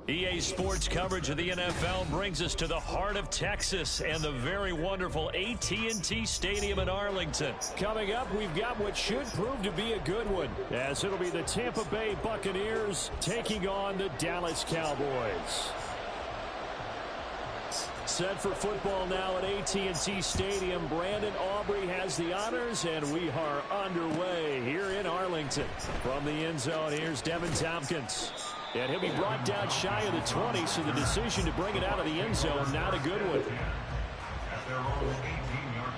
EA Sports coverage of the NFL brings us to the heart of Texas and the very wonderful AT&T Stadium in Arlington. Coming up, we've got what should prove to be a good one, as it'll be the Tampa Bay Buccaneers taking on the Dallas Cowboys. Set for football now at AT&T Stadium. Brandon Aubrey has the honors, and we are underway here in Arlington. From the end zone, here's Devin Tompkins. And he'll be brought down shy of the 20, so the decision to bring it out of the end zone, not a good one. At their own 18-yard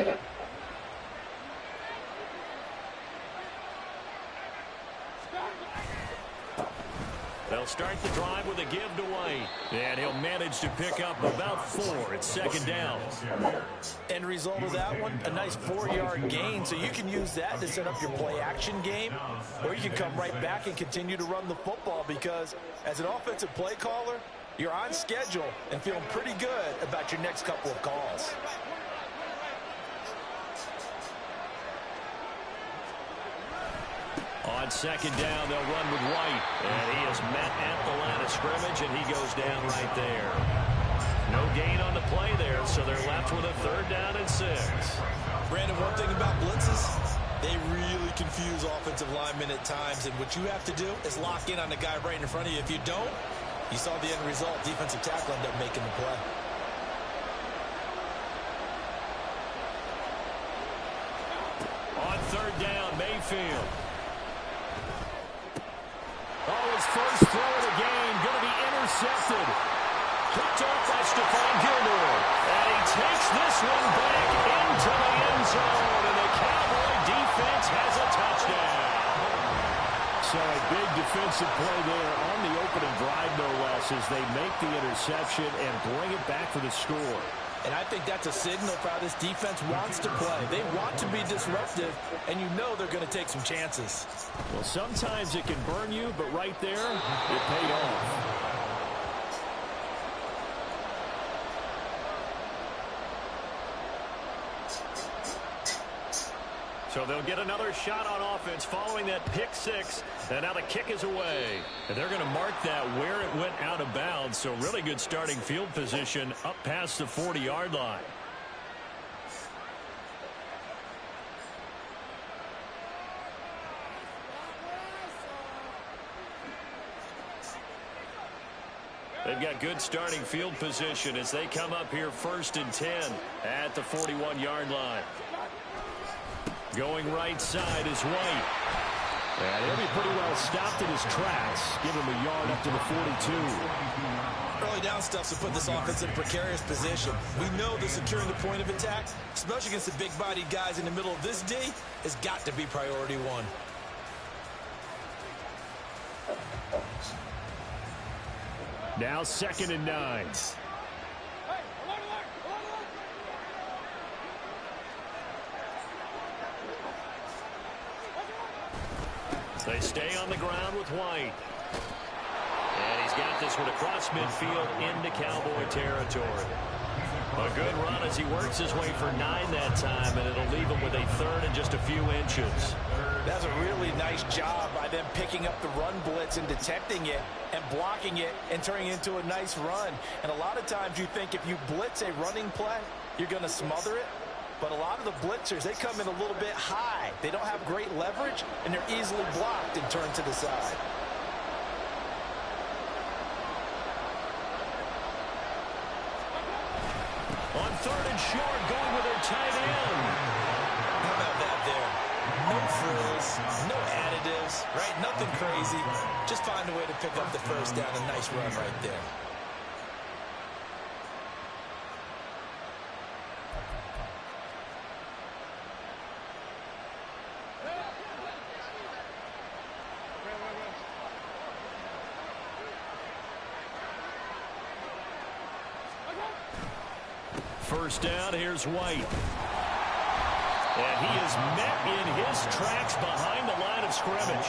line. They'll start the drive with a give to White. And he'll manage to pick up about 4 at second down. End result of that one, a nice 4-yard gain. So you can use that to set up your play-action game, or you can come right back and continue to run the football, because as an offensive play caller, you're on schedule and feeling pretty good about your next couple of calls. On second down, they'll run with White. And he is met at the line of scrimmage, and he goes down right there. No gain on the play there, so they're left with a 3rd down and 6. Brandon, one thing about blitzes, they really confuse offensive linemen at times, and what you have to do is lock in on the guy right in front of you. If you don't, you saw the end result. Defensive tackle ended up making the play. On 3rd down, Mayfield. Oh, his first throw of the game going to be intercepted. Picked off by Stephon Gilmore. And he takes this one back into the end zone. And the Cowboy defense has a touchdown. So a big defensive play there on the opening drive, no less, as they make the interception and bring it back for the score. And I think that's a signal for how this defense wants to play. They want to be disruptive, and you know they're going to take some chances. Well, sometimes it can burn you, but right there, it paid off. So they'll get another shot on offense following that pick 6. And now the kick is away. And they're going to mark that where it went out of bounds. So really good starting field position up past the 40-yard line. They've got good starting field position as they come up here 1st and 10 at the 41-yard line. Going right side is White. And he'll be pretty well stopped in his tracks. Give him a yard up to the 42. Early down stuff's to put this offense in a precarious position. We know that securing the point of attack, especially against the big-bodied guys in the middle of this D, has got to be priority 1. Now 2nd and 9. They stay on the ground with White. And he's got this one across midfield into Cowboy territory. A good run as he works his way for 9 that time, and it'll leave him with a 3rd and just a few inches. That's a really nice job by them picking up the run blitz and detecting it and blocking it and turning it into a nice run. And a lot of times you think if you blitz a running play, you're going to smother it. But a lot of the blitzers, they come in a little bit high. They don't have great leverage, and they're easily blocked and turned to the side. On 3rd and short, going with their tight end. How about that there? No frills, no additives, right? Nothing crazy. Just find a way to pick up the 1st down. A nice run right there. First down, here's White. And he is met in his tracks behind the line of of scrimmage.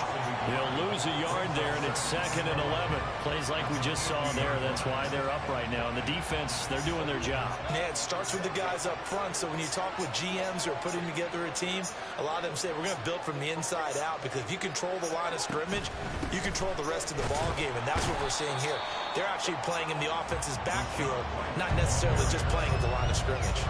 They'll lose a yard there, and it's 2nd and 11. Plays like we just saw there. That's why they're up right now. And the defense, they're doing their job. Yeah, it starts with the guys up front. So when you talk with GMs who are putting together a team, a lot of them say we're going to build from the inside out, because if you control the line of scrimmage, you control the rest of the ball game, and that's what we're seeing here. They're actually playing in the offense's backfield, not necessarily just playing at the line of scrimmage.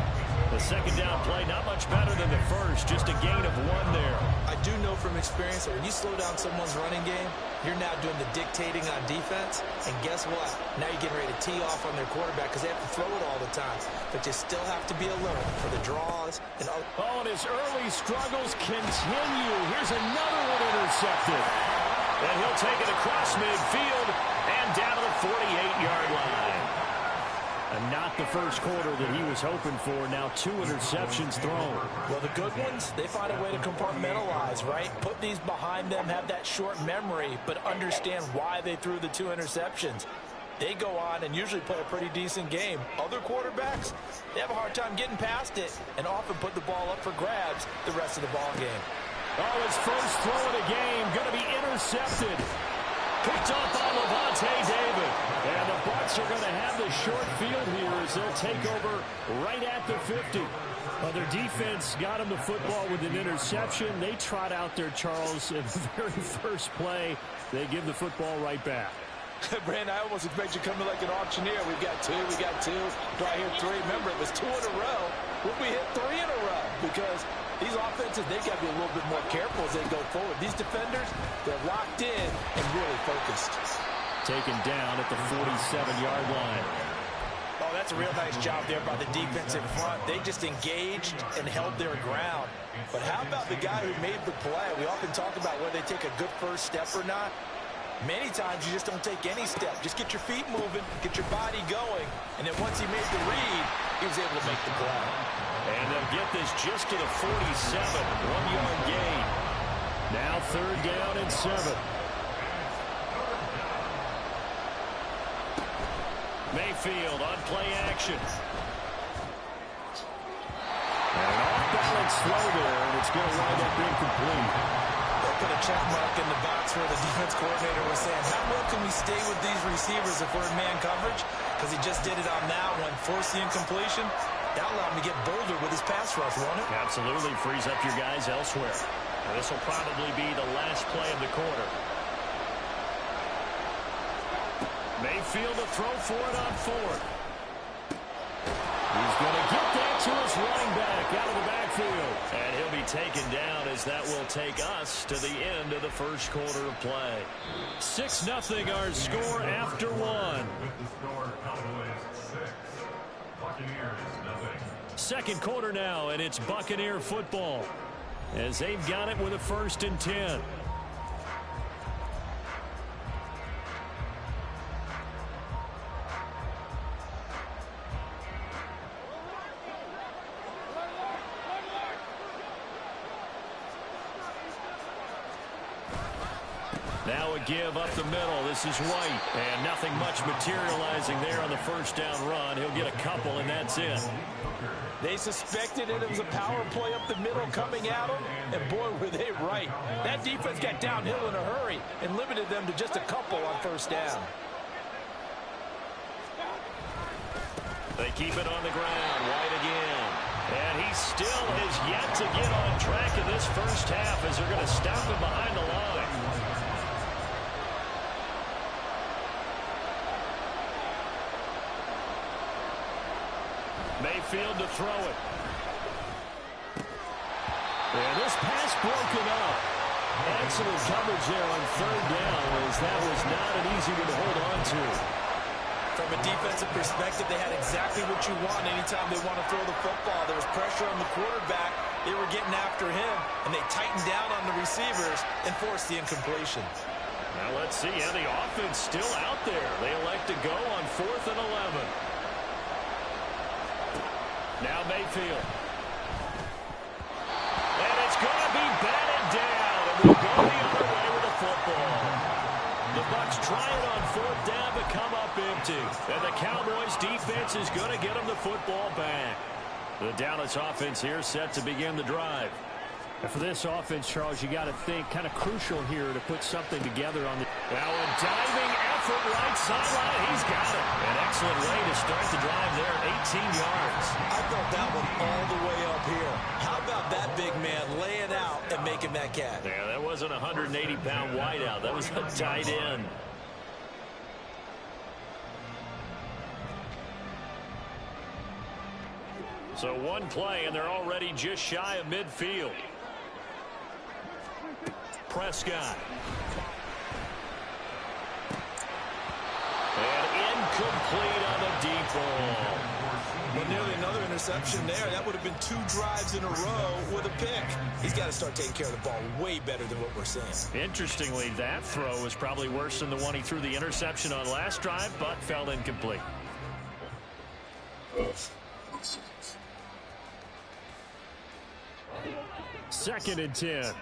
The 2nd down play, not much better than the first, just a gain of 1 there. I do know from experience that when you slow down someone's running game, you're now doing the dictating on defense, and guess what? Now you're getting ready to tee off on their quarterback because they have to throw it all the time. But you still have to be alert for the draws and other. Oh, and his early struggles continue. Here's another one intercepted. And he'll take it across midfield and down to the 48-yard line. And not the first quarter that he was hoping for. Now 2 interceptions thrown. Well, the good ones, they find a way to compartmentalize, right? Put these behind them, have that short memory, but understand why they threw the 2 interceptions. They go on and usually play a pretty decent game. Other quarterbacks, they have a hard time getting past it and often put the ball up for grabs the rest of the ball game. Oh, his first throw of the game going to be intercepted. Picked up by Lavonte David. And the Bucs are going to have the short field here as they'll take over right at the 50. Well, their defense got him the football with an interception. They trot out there, Charles, in the very first play. They give the football right back. Brandon, I almost expect you to come to like an auctioneer. We've got 2, we got 2. Do I hear 3? Remember, it was 2 in a row. Will we hit 3 in a row? Because these offenses, they got to be a little bit more careful as they go forward. These defenders, they're locked in and really focused. Taken down at the 47-yard line. Oh, that's a real nice job there by the defense in front. They just engaged and held their ground. But how about the guy who made the play? We often talk about whether they take a good first step or not. Many times you just don't take any step. Just get your feet moving, get your body going, and then once he made the read, he was able to make the play. And they'll get this just to the 47, 1-yard gain. Now 3rd down and 7. Mayfield on play action. And an off-balance throw there, and it's going to wind up being complete. Put a check mark in the box where the defense coordinator was saying, how well can we stay with these receivers if we're in man coverage? Because he just did it on that one, forced the incompletion. That allowed him to get bolder with his pass rush, won't it? Absolutely, frees up your guys elsewhere. And this will probably be the last play of the quarter. Mayfield to throw for it on 4th. He's going to get that to his running back out of the backfield. And he'll be taken down as that will take us to the end of the first quarter of play. 6-0 our score after 1. With the score, Cowboys 6, Buccaneers 0. 2nd quarter now, and it's Buccaneer football as they've got it with a 1st and 10. Now a give up the middle. This is White. And nothing much materializing there on the 1st down run. He'll get a couple, and that's it. They suspected it was a power play up the middle coming at them, and boy, were they right. That defense got downhill in a hurry and limited them to just a couple on 1st down. They keep it on the ground. White again. And he still has yet to get on track in this first half as they're going to stop him behind the line. Mayfield to throw it. And this pass broken up. Excellent coverage there on 3rd down as that was not an easy one to hold on to. From a defensive perspective, they had exactly what you want anytime they want to throw the football. There was pressure on the quarterback. They were getting after him, and they tightened down on the receivers and forced the incompletion. Now let's see. Yeah, the offense still out there. They elect to go on 4th and 11. Now Mayfield. And it's going to be batted down. And we'll go the other way with the football. The Bucs try it on 4th down but come up empty. And the Cowboys defense is going to get them the football back. The Dallas offense here set to begin the drive. And for this offense, Charles, you got to think kind of crucial here to put something together on the... Now a diving effort right sideline. He's got it. An excellent way to start the drive there, 18 yards. I felt that one all the way up here. How about that big man laying out and making that catch? Yeah, that wasn't a 180-pound wideout. That was a tight end. So one play, and they're already just shy of midfield. Prescott. And incomplete on the deep ball. Well, nearly another interception there. That would have been 2 drives in a row with a pick. He's got to start taking care of the ball way better than what we're seeing. Interestingly, that throw was probably worse than the one he threw the interception on last drive, but fell incomplete. Second and 10.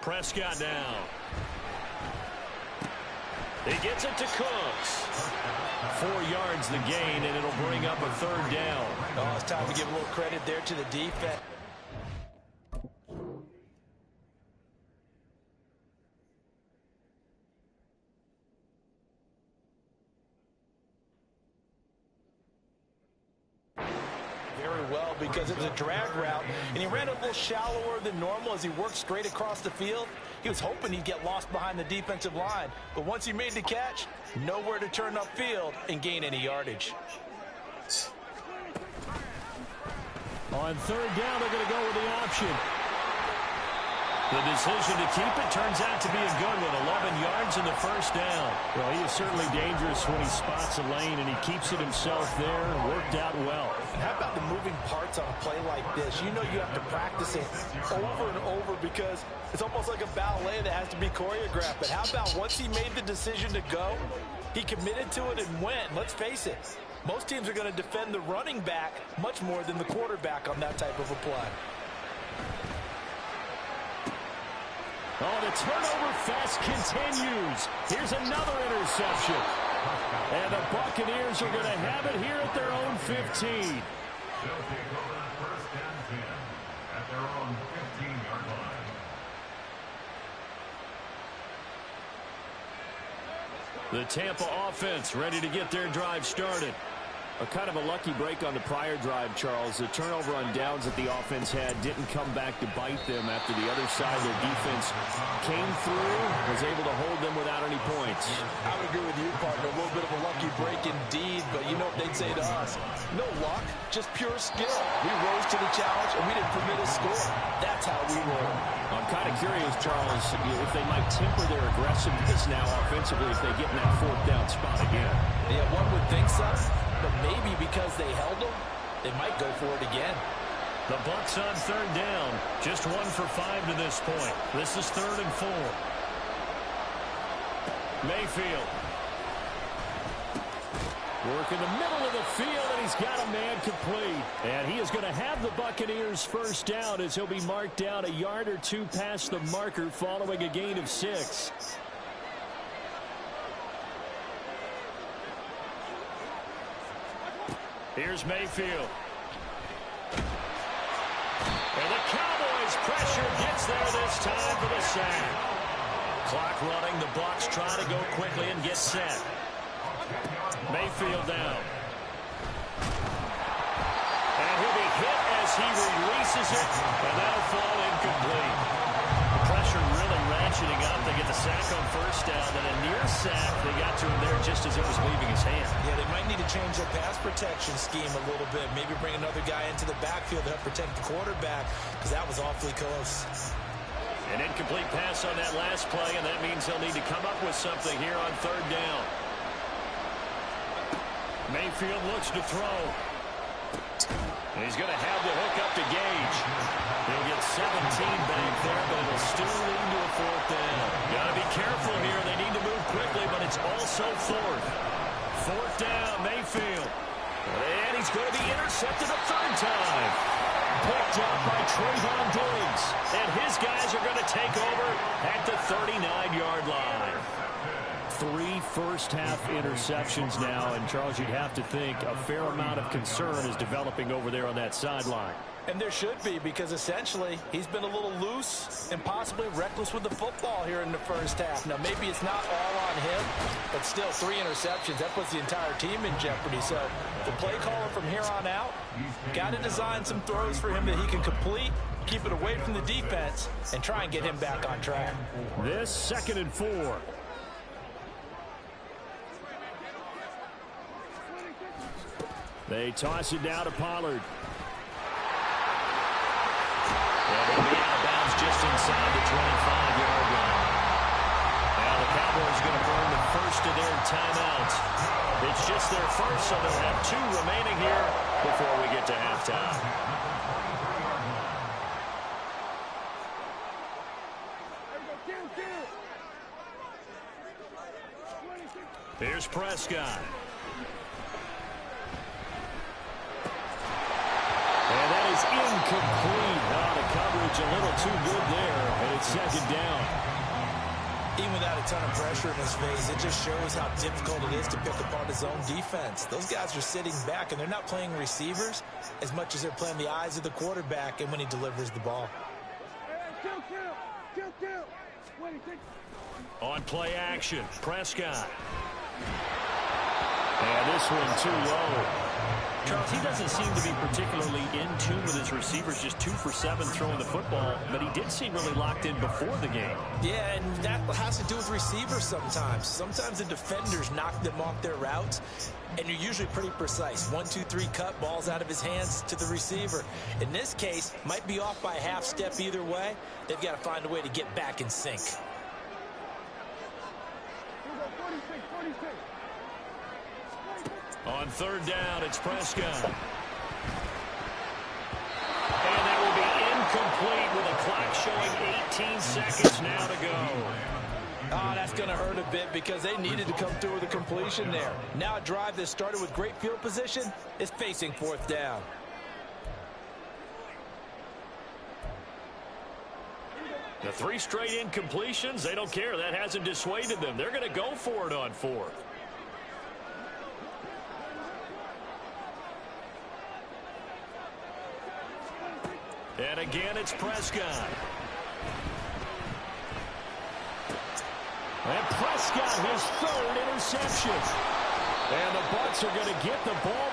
Prescott now. He gets it to Cooks. 4 yards the gain, and it'll bring up a third down. Oh, it's time to give a little credit there to the defense. Well, because it was a drag route, and he ran a little shallower than normal as he worked straight across the field. He was hoping he'd get lost behind the defensive line, but once he made the catch, nowhere to turn upfield and gain any yardage. On third down, they're going to go with the option. The decision to keep it turns out to be a good one. 11 yards in the first down. Well, he is certainly dangerous when he spots a lane, and he keeps it himself there and worked out well. And how about the moving parts on a play like this? You know you have to practice it over and over because it's almost like a ballet that has to be choreographed. But how about once he made the decision to go, he committed to it and went. Let's face it, most teams are going to defend the running back much more than the quarterback on that type of a play. Oh, the turnover fest continues. Here's another interception. And the Buccaneers are going to have it here at their own 15. They'll take over first and 10 at their own 15-yard line. The Tampa offense ready to get their drive started. A kind of a lucky break on the prior drive, Charles. The turnover on downs that the offense had didn't come back to bite them after the other side. Their defense came through, was able to hold them without any points. I would agree with you, partner. A little bit of a lucky break indeed, but you know what they'd say to us? No luck, just pure skill. We rose to the challenge, and we didn't permit a score. That's how we roll. I'm kind of curious, Charles, if they might temper their aggressiveness now offensively if they get in that fourth down spot again. Yeah, one would think so. But maybe because they held them, they might go for it again. The Bucs on third down. Just 1 for 5 to this point. This is 3rd and 4. Mayfield. Work in the middle of the field, and he's got a man complete. And he is going to have the Buccaneers first down as he'll be marked down a yard or 2 past the marker following a gain of 6. Here's Mayfield. And the Cowboys pressure gets there this time for the sack. Clock running. The Bucs try to go quickly and get set. Mayfield down. And he'll be hit as he releases it, and that'll fall incomplete. The pressure really ratcheting up. They get the sack on first down, and a near sack. They got to him there just as it was leaving his hand. Yeah, they might need to change their pass protection scheme a little bit. Maybe bring another guy into the backfield to help protect the quarterback, because that was awfully close. An incomplete pass on that last play, and that means he'll need to come up with something here on third down. Mayfield looks to throw. And he's going to have the hook up to Gage. He'll get 17 back there, but it'll still lead to a fourth down. Got to be careful here. They need to move quickly, but it's also fourth. Fourth down, Mayfield. And he's going to be intercepted a third time. Picked up by Trayvon Diggs. And his guys are going to take over at the 39-yard line. 3 first-half interceptions now, and Charles, you'd have to think a fair amount of concern is developing over there on that sideline. And there should be, because essentially he's been a little loose and possibly reckless with the football here in the first half. Now, maybe it's not all on him, but still 3 interceptions. That puts the entire team in jeopardy. So the play caller from here on out got to design some throws for him that he can complete, keep it away from the defense, and try and get him back on track. This 2nd and 4. They toss it down to Pollard. And he'll be out of bounds just inside the 25-yard line. Now the Cowboys going to burn the first of their timeouts. It's just their first, so they'll have 2 remaining here before we get to halftime. Here's Prescott. And that is incomplete. The coverage a little too good there, and it's 2nd down. Even without a ton of pressure in his face, it just shows how difficult it is to pick apart his own defense. Those guys are sitting back, and they're not playing receivers as much as they're playing the eyes of the quarterback and when he delivers the ball. On play action, Prescott. And this one too low. Charles, he doesn't seem to be particularly in tune with his receivers, just 2 for 7 throwing the football, but he did seem really locked in before the game. Yeah, and that has to do with receivers sometimes. Sometimes the defenders knock them off their routes, and you're usually pretty precise. 1, 2, 3 cut, balls out of his hands to the receiver. In this case, might be off by a half step either way. They've got to find a way to get back in sync. On 3rd down, it's Prescott. And that will be incomplete with a clock showing 18 seconds now to go. Oh, that's going to hurt a bit because they needed to come through with a completion there. Now a drive that started with great field position is facing 4th down. The 3 straight incompletions, they don't care. That hasn't dissuaded them. They're going to go for it on 4th. And again, it's Prescott. And Prescott, his 3rd interception. And the Bucs are going to get the ball.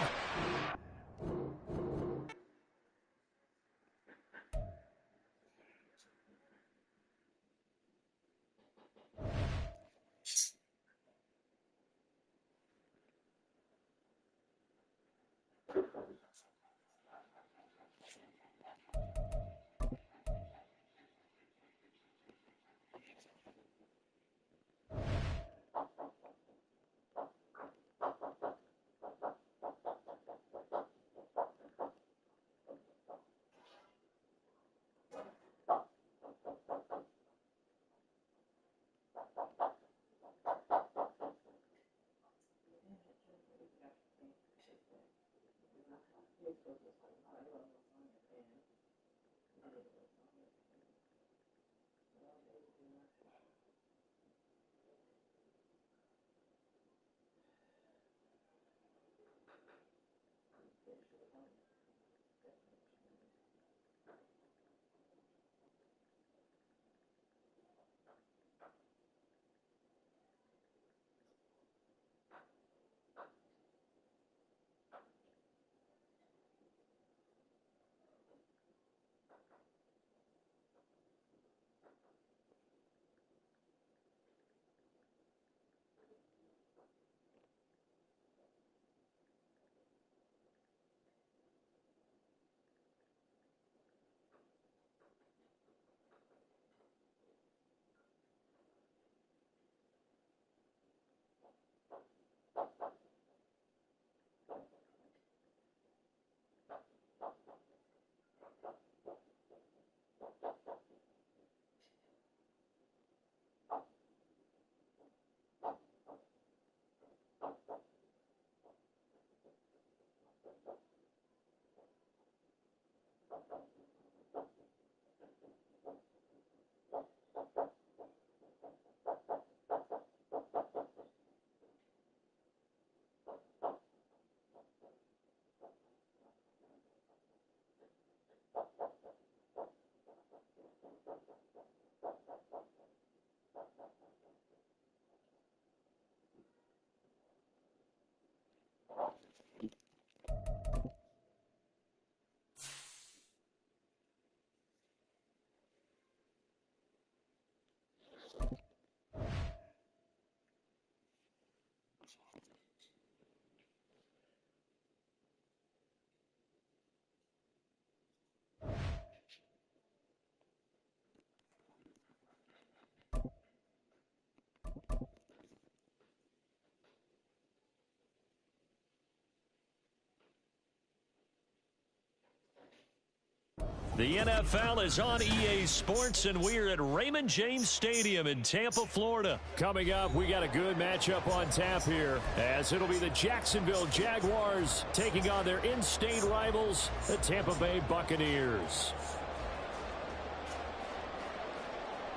The NFL is on EA Sports, and we're at Raymond James Stadium in Tampa, Florida. Coming up, we got a good matchup on tap here, as it'll be the Jacksonville Jaguars taking on their in-state rivals, the Tampa Bay Buccaneers.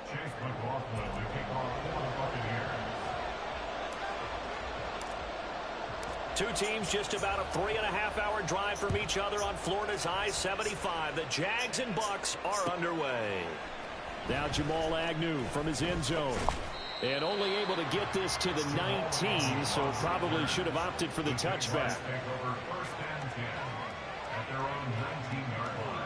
Chase McLaughlin to kick off for the Buccaneers. Two teams just about a 3.5-hour drive from each other on Florida's I-75. The Jags and Bucks are underway. Now Jamal Agnew from his end zone. And only able to get this to the 19, so probably should have opted for the touchback. Take over first and 10 at their own 19-yard line.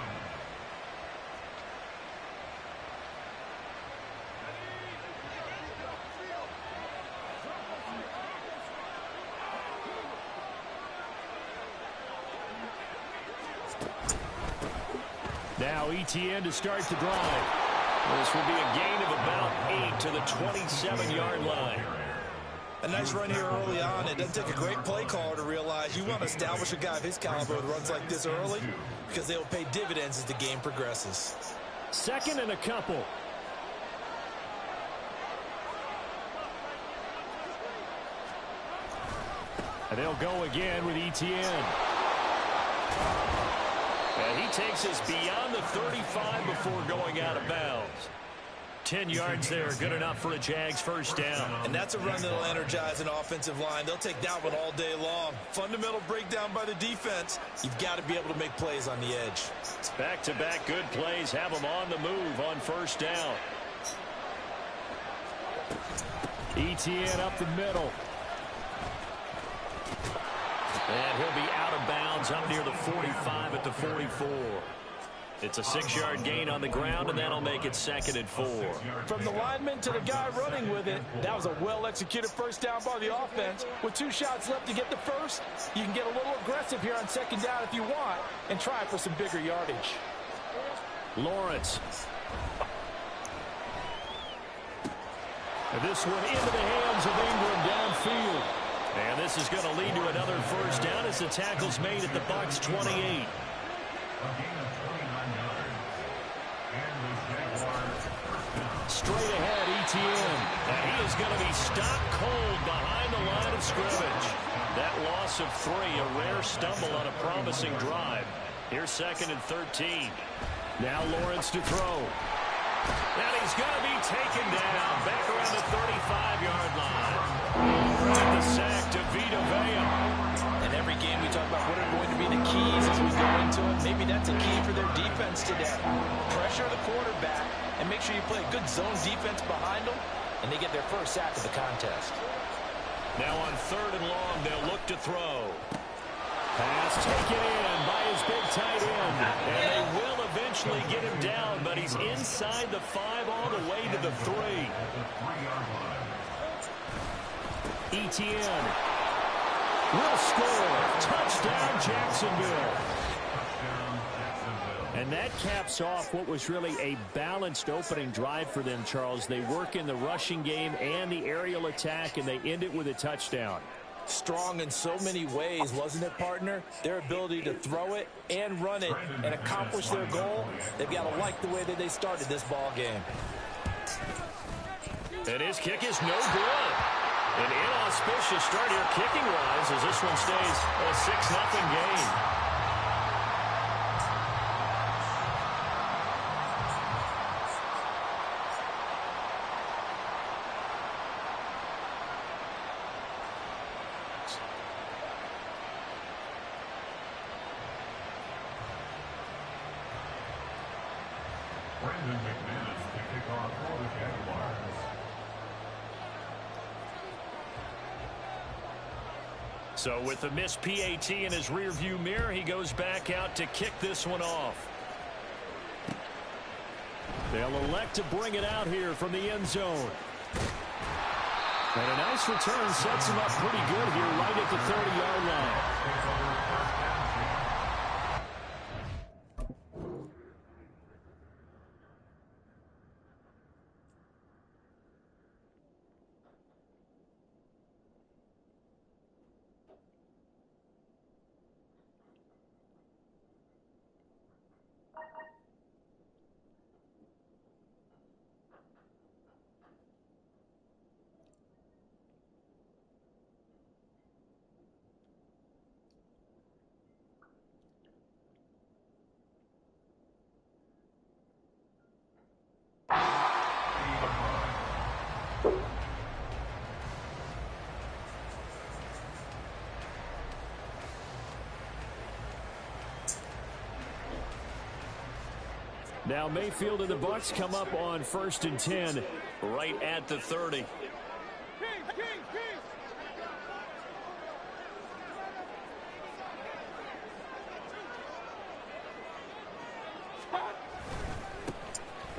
Now ETN to start the drive. This will be a gain of about 8 to the 27-yard line. A nice run here early on. It doesn't take a great play caller to realize you want to establish a guy of his caliber with runs like this early, because they will pay dividends as the game progresses. Second and a couple. And they'll go again with ETN. And he takes us beyond the 35 before going out of bounds. 10 yards there, good enough for a Jags first down. And that's a run that'll energize an offensive line. They'll take that one all day long. Fundamental breakdown by the defense. You've got to be able to make plays on the edge. Back-to-back good plays have them on the move on first down. ETN up the middle. And he'll be out of bounds up near the 45 at the 44. It's a 6-yard gain on the ground, and that'll make it 2nd and 4. From the lineman to the guy running with it, that was a well-executed first down by the offense. With 2 shots left to get the first, you can get a little aggressive here on 2nd down if you want and try for some bigger yardage. Lawrence. And this one into the hands of Ingram downfield. And this is going to lead to another first down as the tackle's made at the Bucs 28. A gain of 29 yards. And the Jaguars first down. Straight ahead, ETN. And he is going to be stopped cold behind the line of scrimmage. That loss of 3, a rare stumble on a promising drive. Here's 2nd and 13. Now Lawrence to throw. And he's going to be taken down back around the 35-yard line. Credit the sack to Vita Vea. And every game we talk about what are going to be the keys as we go into it. Maybe that's a key for their defense today. Pressure the quarterback and make sure you play a good zone defense behind them, and they get their first sack of the contest. Now on 3rd and long, they'll look to throw. Pass taken in by his big tight end. And they will eventually get him down, but he's inside the 5 all the way to the 3. At the 3-yard line. ETN will score. Touchdown, Jacksonville. Touchdown, Jacksonville. And that caps off what was really a balanced opening drive for them, Charles. They work in the rushing game and the aerial attack, and they end it with a touchdown. Strong in so many ways, wasn't it, partner? Their ability to throw it and run it and accomplish their goal, they've got to like the way that they started this ball game. And his kick is no good. An inauspicious start here kicking-wise as this one stays a 6-0 game. Brandon McManus to kick off for the Jaguars. So with the missed PAT in his rearview mirror, he goes back out to kick this one off. They'll elect to bring it out here from the end zone. And a nice return sets him up pretty good here right at the 30-yard line. Now Mayfield and the Bucs come up on 1st and 10 right at the 30.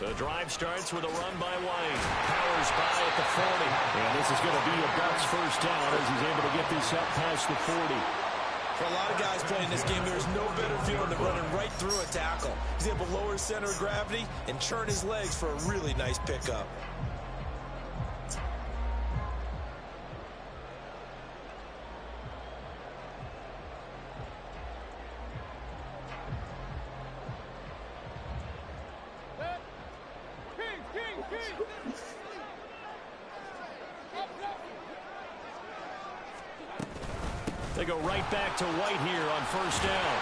The drive starts with a run by White. Powers by at the 40. And this is going to be a Bucs first down as he's able to get this up past the 40. For a lot of guys playing this game, there's no better feeling than running right through a tackle. He's able to lower his center of gravity and churn his legs for a really nice pickup. They go right back to White here on 1st down.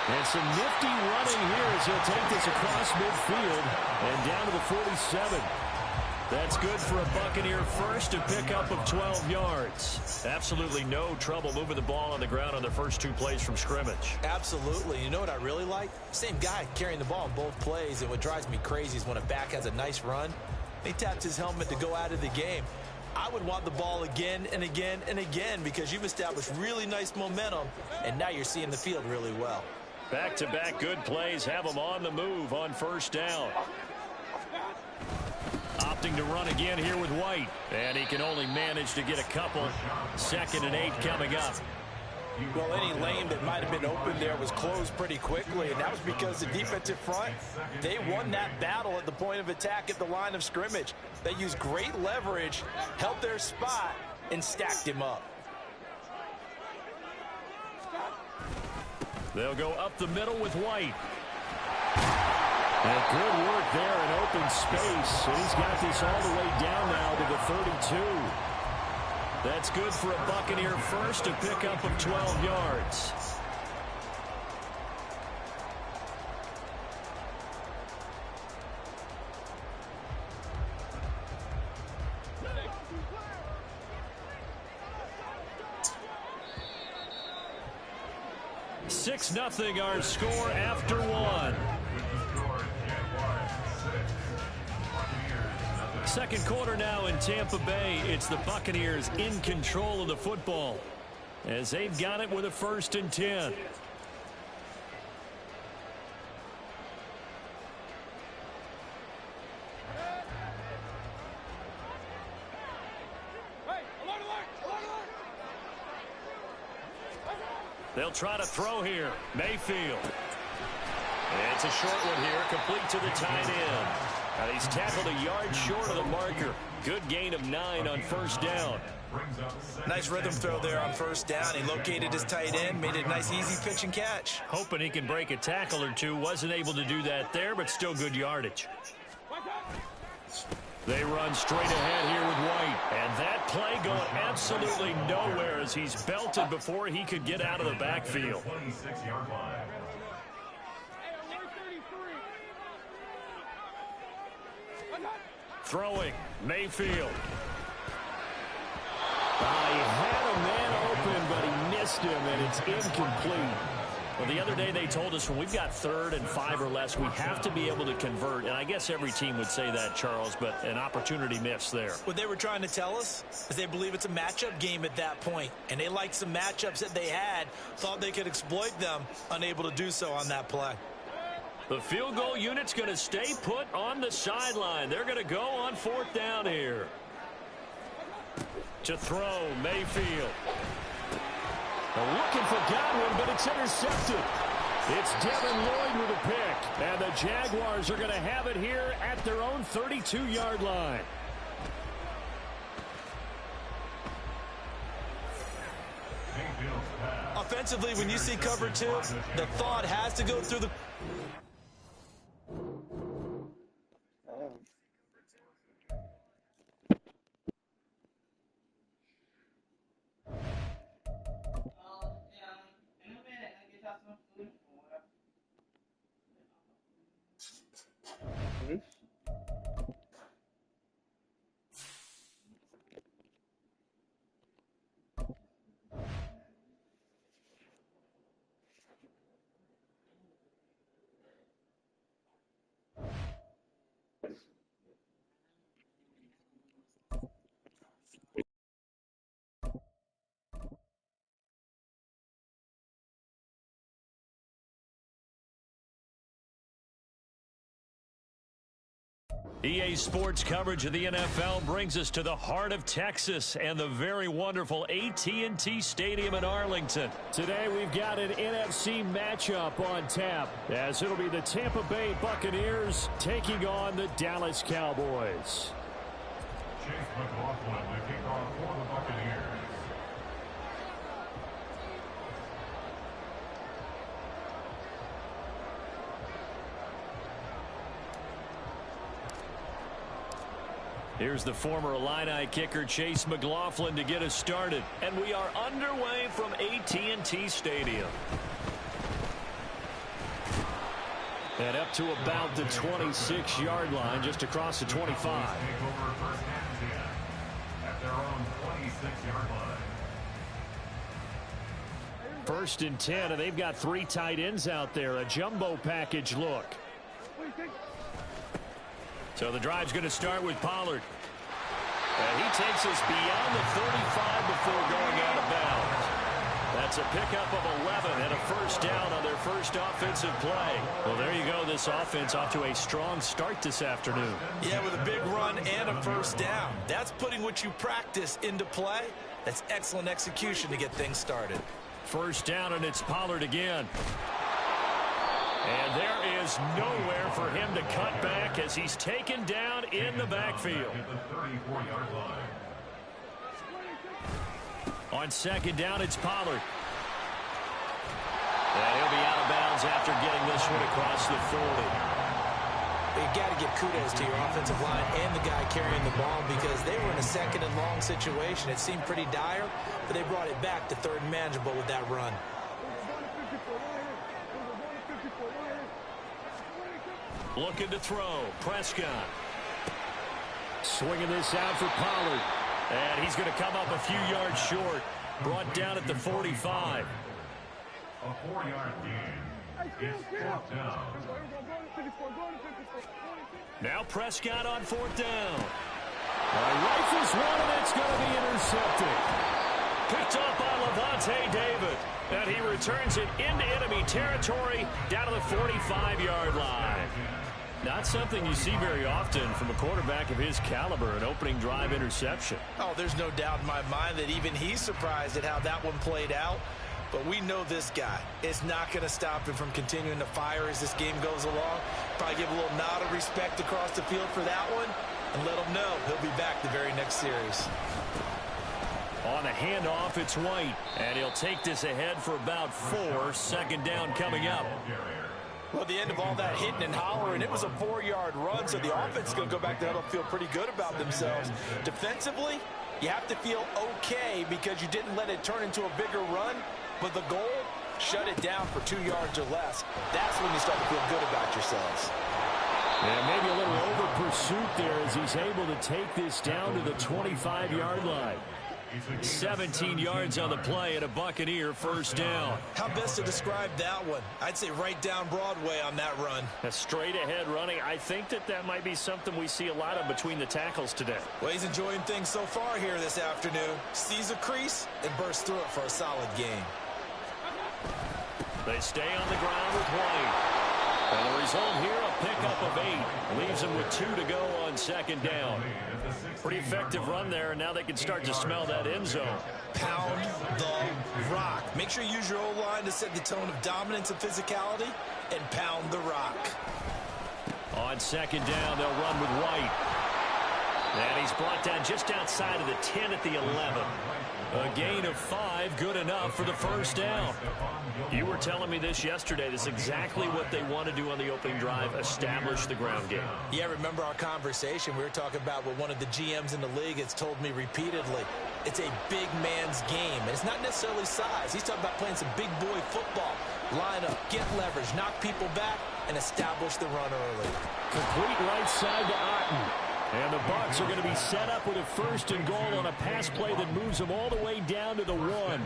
And some nifty running here as he'll take this across midfield and down to the 47. That's good for a Buccaneer first, a pickup of 12 yards. Absolutely no trouble moving the ball on the ground on the first 2 plays from scrimmage. Absolutely. You know what I really like? Same guy carrying the ball in both plays, and what drives me crazy is when a back has a nice run, he taps his helmet to go out of the game. I would want the ball again and again and again because you've established really nice momentum, and now you're seeing the field really well. Back-to-back good plays have them on the move on 1st down. Opting to run again here with White. And he can only manage to get a couple. 2nd and 8 coming up. Well, any lane that might have been open there was closed pretty quickly, and that was because the defensive front, they won that battle at the point of attack at the line of scrimmage. They used great leverage, held their spot, and stacked him up. They'll go up the middle with White. And good work there in open space. And he's got this all the way down now to the 32. That's good for a Buccaneer first, a pickup of 12 yards. Six nothing our score after one. Second quarter now in Tampa Bay. It's the Buccaneers in control of the football as they've got it with a 1st and 10. They'll try to throw here. Mayfield. It's a short one here, complete to the tight end. And he's tackled a yard short of the marker. Good gain of 9 on 1st down. Nice rhythm throw there on 1st down. He located his tight end, made it a nice easy pitch and catch. Hoping he can break a tackle or two. Wasn't able to do that there, but still good yardage. They run straight ahead here with White. And that play going absolutely nowhere as he's belted before he could get out of the backfield. Throwing, Mayfield. He had a man open, but he missed him, and it's incomplete. Well, the other day they told us when we've got 3rd and 5 or less, we have to be able to convert. And I guess every team would say that, Charles, but an opportunity missed there. What they were trying to tell us is they believe it's a matchup game at that point. And they liked some matchups that they had, thought they could exploit them, unable to do so on that play. The field goal unit's going to stay put on the sideline. They're going to go on 4th down here. To throw, Mayfield. They're looking for Godwin, but it's intercepted. It's Devin Lloyd with a pick. And the Jaguars are going to have it here at their own 32-yard line. Offensively, when you see cover 2, the thought has to go through the... EA Sports coverage of the NFL brings us to the heart of Texas and the very wonderful AT&T Stadium in Arlington. Today we've got an NFC matchup on tap, as it'll be the Tampa Bay Buccaneers taking on the Dallas Cowboys. Chase McLaughlin, the kickoff for the Buccaneers. Here's the former Illini kicker Chase McLaughlin to get us started. And we are underway from AT&T Stadium. And up to about the 26-yard line, just across the 25. Take over first and 10 at their own 26-yard line. First and 10, and they've got 3 tight ends out there. A jumbo package look. So the drive's going to start with Pollard. And he takes us beyond the 35 before going out of bounds. That's a pickup of 11 and a first down on their first offensive play. Well, there you go. This offense off to a strong start this afternoon. Yeah, with a big run and a first down. That's putting what you practice into play. That's excellent execution to get things started. First down, and it's Pollard again. And there is nowhere for him to cut back as he's taken down in the backfield. On second down, it's Pollard. And he'll be out of bounds after getting this one across the 40. You got to give kudos to your offensive line and the guy carrying the ball, because they were in a second and long situation. It seemed pretty dire, but they brought it back to third and manageable with that run. Looking to throw. Prescott. Swinging this out for Pollard. And he's going to come up a few yards short. Brought down at the 45. A 4-yard gain. It's fourth down. Now Prescott on fourth down. Rifles one, and it's going to be intercepted. Picked up by Lavonte David. And he returns it into enemy territory down to the 45-yard line. Not something you see very often from a quarterback of his caliber, an opening drive interception. Oh, there's no doubt in my mind that even he's surprised at how that one played out. But we know this guy is not going to stop him from continuing to fire as this game goes along. Probably give a little nod of respect across the field for that one and let him know he'll be back the very next series. On a handoff, it's White. And he'll take this ahead for about 4. Second down coming up. Well, at the end of all that hitting and hollering, it was a 4-yard run, so the offense is going to go back there and feel pretty good about themselves. Defensively, you have to feel okay because you didn't let it turn into a bigger run, but the goal, shut it down for 2 yards or less. That's when you start to feel good about yourselves. And maybe a little over pursuit there as he's able to take this down to the 25-yard line. 17 yards on the play and a Buccaneer first down. How best to describe that one? I'd say right down Broadway on that run. A straight ahead running. I think that might be something we see a lot of between the tackles today. Well, he's enjoying things so far here this afternoon. Sees a crease and bursts through it for a solid game. They stay on the ground with White. And the result here, a pickup of 8. Leaves them with 2 to go on second down. Pretty effective run there, and now they can start to smell that end zone. Pound the rock. Make sure you use your O-line to set the tone of dominance and physicality, and pound the rock. On second down, they'll run with White. And he's brought down just outside of the 10 at the 11. A gain of 5, good enough for the first down. You were telling me this yesterday. This is exactly what they want to do on the opening drive, establish the ground game. Yeah, remember our conversation? We were talking about what one of the GMs in the league has told me repeatedly. It's a big man's game, and it's not necessarily size. He's talking about playing some big boy football. Line up, get leverage, knock people back, and establish the run early. Complete right side to Otten. And the Bucs are going to be set up with a first and goal on a pass play that moves them all the way down to the 1.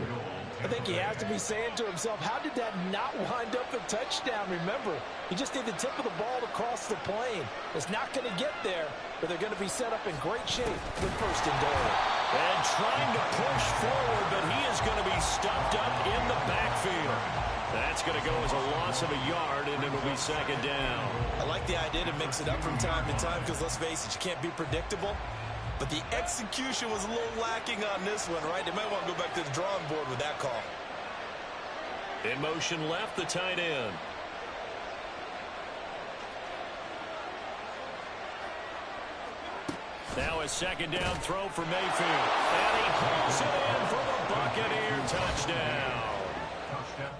I think he has to be saying to himself, how did that not wind up a touchdown? Remember, he just did the tip of the ball to cross the plane. It's not going to get there, but they're going to be set up in great shape with first and goal. And trying to push forward, but he is going to be stopped up in the backfield. That's going to go as a loss of a yard, and it'll be second down. I like the idea to mix it up from time to time because, let's face it, you can't be predictable. But the execution was a little lacking on this one, right? They might want to go back to the drawing board with that call. In motion left, the tight end. Now a second down throw for Mayfield. And he pulls it in for the Buccaneer touchdown. Touchdown.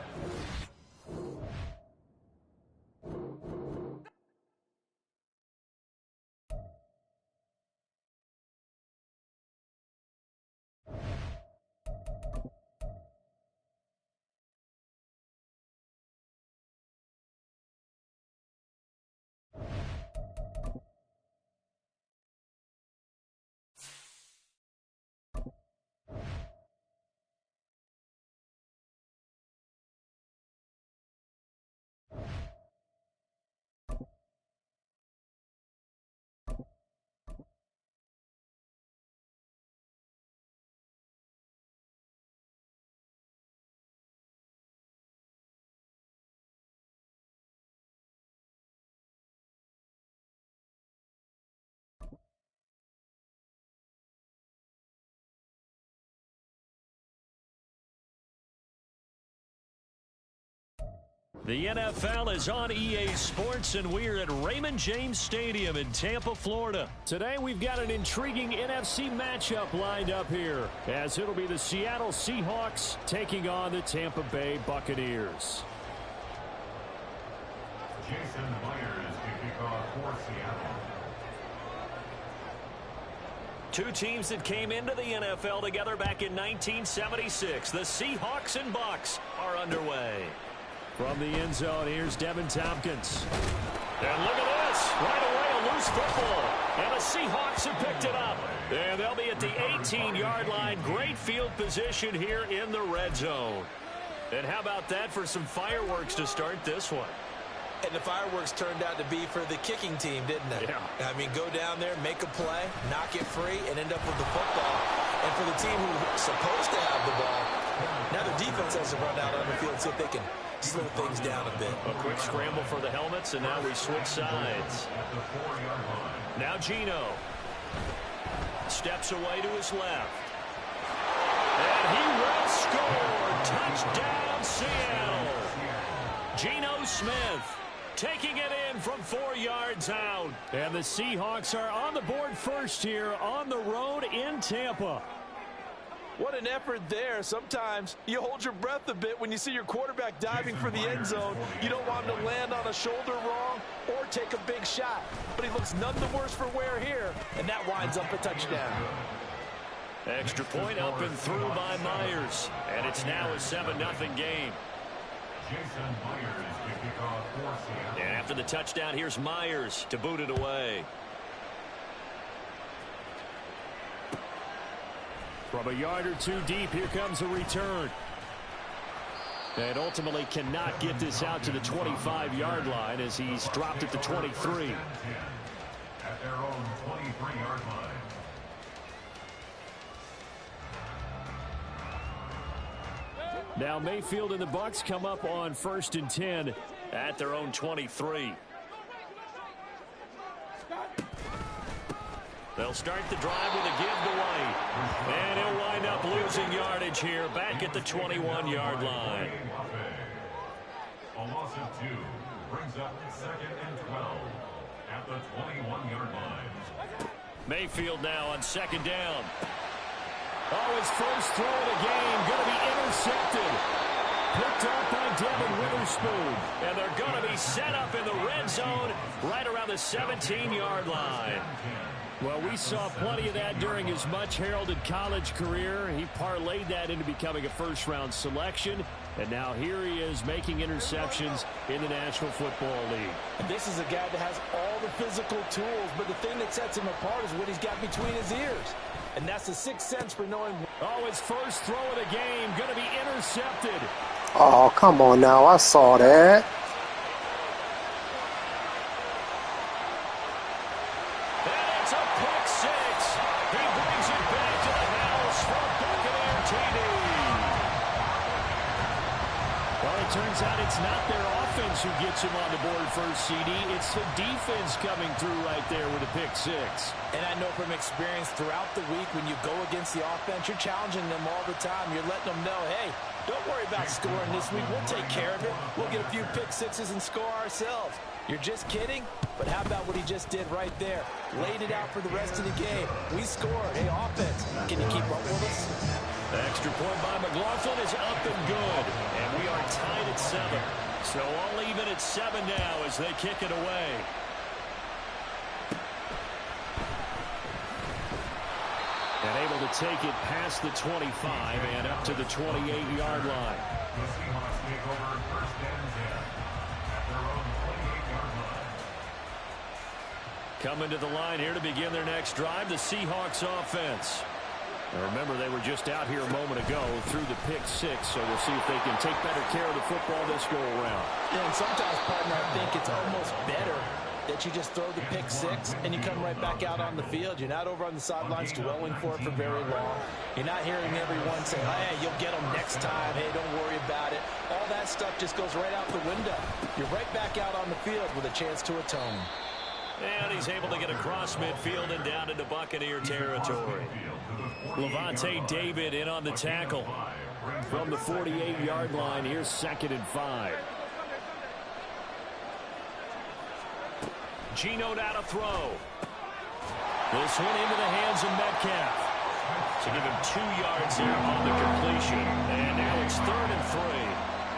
The NFL is on EA Sports, and we're at Raymond James Stadium in Tampa, Florida. Today, we've got an intriguing NFC matchup lined up here, as it'll be the Seattle Seahawks taking on the Tampa Bay Buccaneers. Jason Myers to kick off for Seattle. Two teams that came into the NFL together back in 1976. The Seahawks and Bucs are underway. From the end zone, here's Devin Tompkins. And look at this. Right away, a loose football. And the Seahawks have picked it up. And they'll be at the 18-yard line. Great field position here in the red zone. And how about that for some fireworks to start this one? And the fireworks turned out to be for the kicking team, didn't it? Yeah. I mean, go down there, make a play, knock it free, and end up with the football. And for the team who's supposed to have the ball, now the defense has to run out on the field, see if they can slow things down a bit. A quick scramble for the helmets, and now we switch sides. At the 4-yard line. Now Geno steps away to his left. And he will score. Touchdown, Seattle. Geno Smith taking it in from 4 yards out. And the Seahawks are on the board first here on the road in Tampa. What an effort there. Sometimes you hold your breath a bit when you see your quarterback diving for the end zone. You don't want him to land on a shoulder wrong or take a big shot. But he looks none the worse for wear here, and that winds up a touchdown. Extra point up and through by Myers. And it's now a 7-0 game. Jason Myers to kick off for Seattle. And after the touchdown, here's Myers to boot it away. From a yard or two deep, here comes a return. And ultimately cannot get this out to the 25-yard line as he's dropped at the 23. At their own 23-yard line. Now Mayfield and the Bucs come up on 1st and 10 at their own 23. They'll start the drive with a give to White. And he'll wind up losing yardage here back at the 21-yard line. A loss of 2 brings up 2nd and 12 at the 21-yard line. Mayfield now on 2nd down. Oh, his first throw of the game going to be intercepted. Picked up by Devin Witherspoon. And they're going to be set up in the red zone right around the 17-yard line. Well, we saw plenty of that during his much-heralded college career. He parlayed that into becoming a first-round selection. And now here he is making interceptions in the National Football League. And this is a guy that has all the physical tools, but the thing that sets him apart is what he's got between his ears. And that's the sixth sense for knowing. Oh, his first throw of the game going to be intercepted. Oh, come on now. I saw that. And it's a pick six. He brings it back to the TD. Well, it turns out it's not their offense who gets him on the board first, CD. It's the defense coming through right there with a pick six. And I know from experience throughout the week when you go against the offense, you're challenging them all the time. You're letting them know, hey, don't worry about scoring this week. We'll take care of it. We'll get a few pick sixes and score ourselves. You're just kidding? But how about what he just did right there? Laid it out for the rest of the game. We scored. Hey, offense, can you keep up with us? The extra point by McLaughlin is up and good. And we are tied at 7. So all even at 7 now as they kick it away. And able to take it past the 25 and up to the 28-yard line. The Seahawks take over first and 10 at their own 28-yard line. Coming to the line here to begin their next drive, the Seahawks offense. Now remember, they were just out here a moment ago through the pick six, so we'll see if they can take better care of the football this go around. Yeah, and sometimes, partner, I think it's almost better that you just throw the pick six and you come right back out on the field. You're not over on the sidelines dwelling for it for very long. You're not hearing everyone say, hey, you'll get them next time. Hey, don't worry about it. All that stuff just goes right out the window. You're right back out on the field with a chance to atone. And he's able to get across midfield and down into Buccaneer territory. Levante David in on the tackle. From the 48-yard line, here's 2nd and 5. Geno now to throw. This one into the hands of Metcalf. To give him 2 yards there on the completion. And now it's 3rd and 3.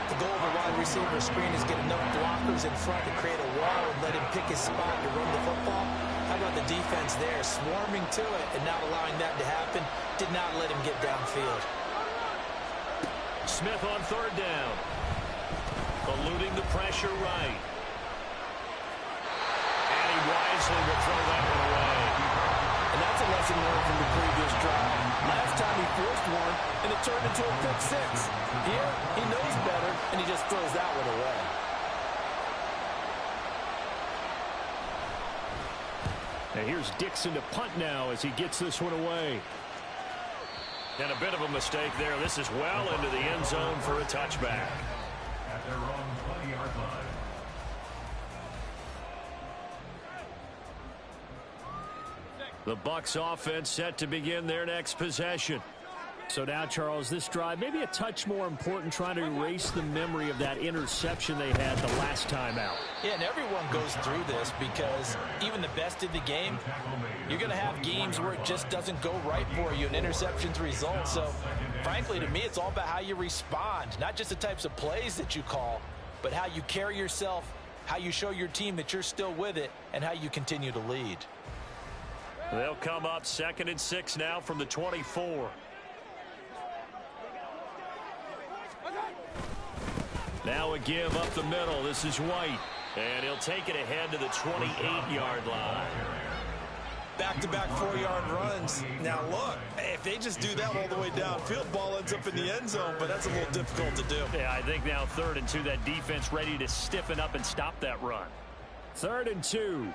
The goal of a wide receiver screen is get enough blockers in front to create a wall and let him pick his spot to run the football. How about the defense there, swarming to it and not allowing that to happen? Did not let him get downfield. Smith on 3rd down. Eluding the pressure right. And he wisely will throw that one away. And that's a lesson learned from the previous drive. Last time he forced one, and it turned into a pick six. Here, he knows better, and he just throws that one away. And here's Dixon to punt now as he gets this one away. And a bit of a mistake there. This is well into the end zone for a touchback. At their own 20-yard line. The Bucs offense set to begin their next possession. So now, Charles, this drive maybe a touch more important, trying to erase the memory of that interception they had the last time out. Yeah, and everyone goes through this because even the best in the game, you're going to have games where it just doesn't go right for you, and interceptions result. So, frankly, to me, it's all about how you respond, not just the types of plays that you call, but how you carry yourself, how you show your team that you're still with it, and how you continue to lead. They'll come up 2nd and 6 now from the 24. Now a give up the middle. This is White. And he'll take it ahead to the 28-yard line. Back-to-back 4-yard runs. Now, look, if they just do that all the way downfield, ball ends up in the end zone, but that's a little difficult to do. Yeah, I think now 3rd and 2, that defense ready to stiffen up and stop that run. 3rd and 2.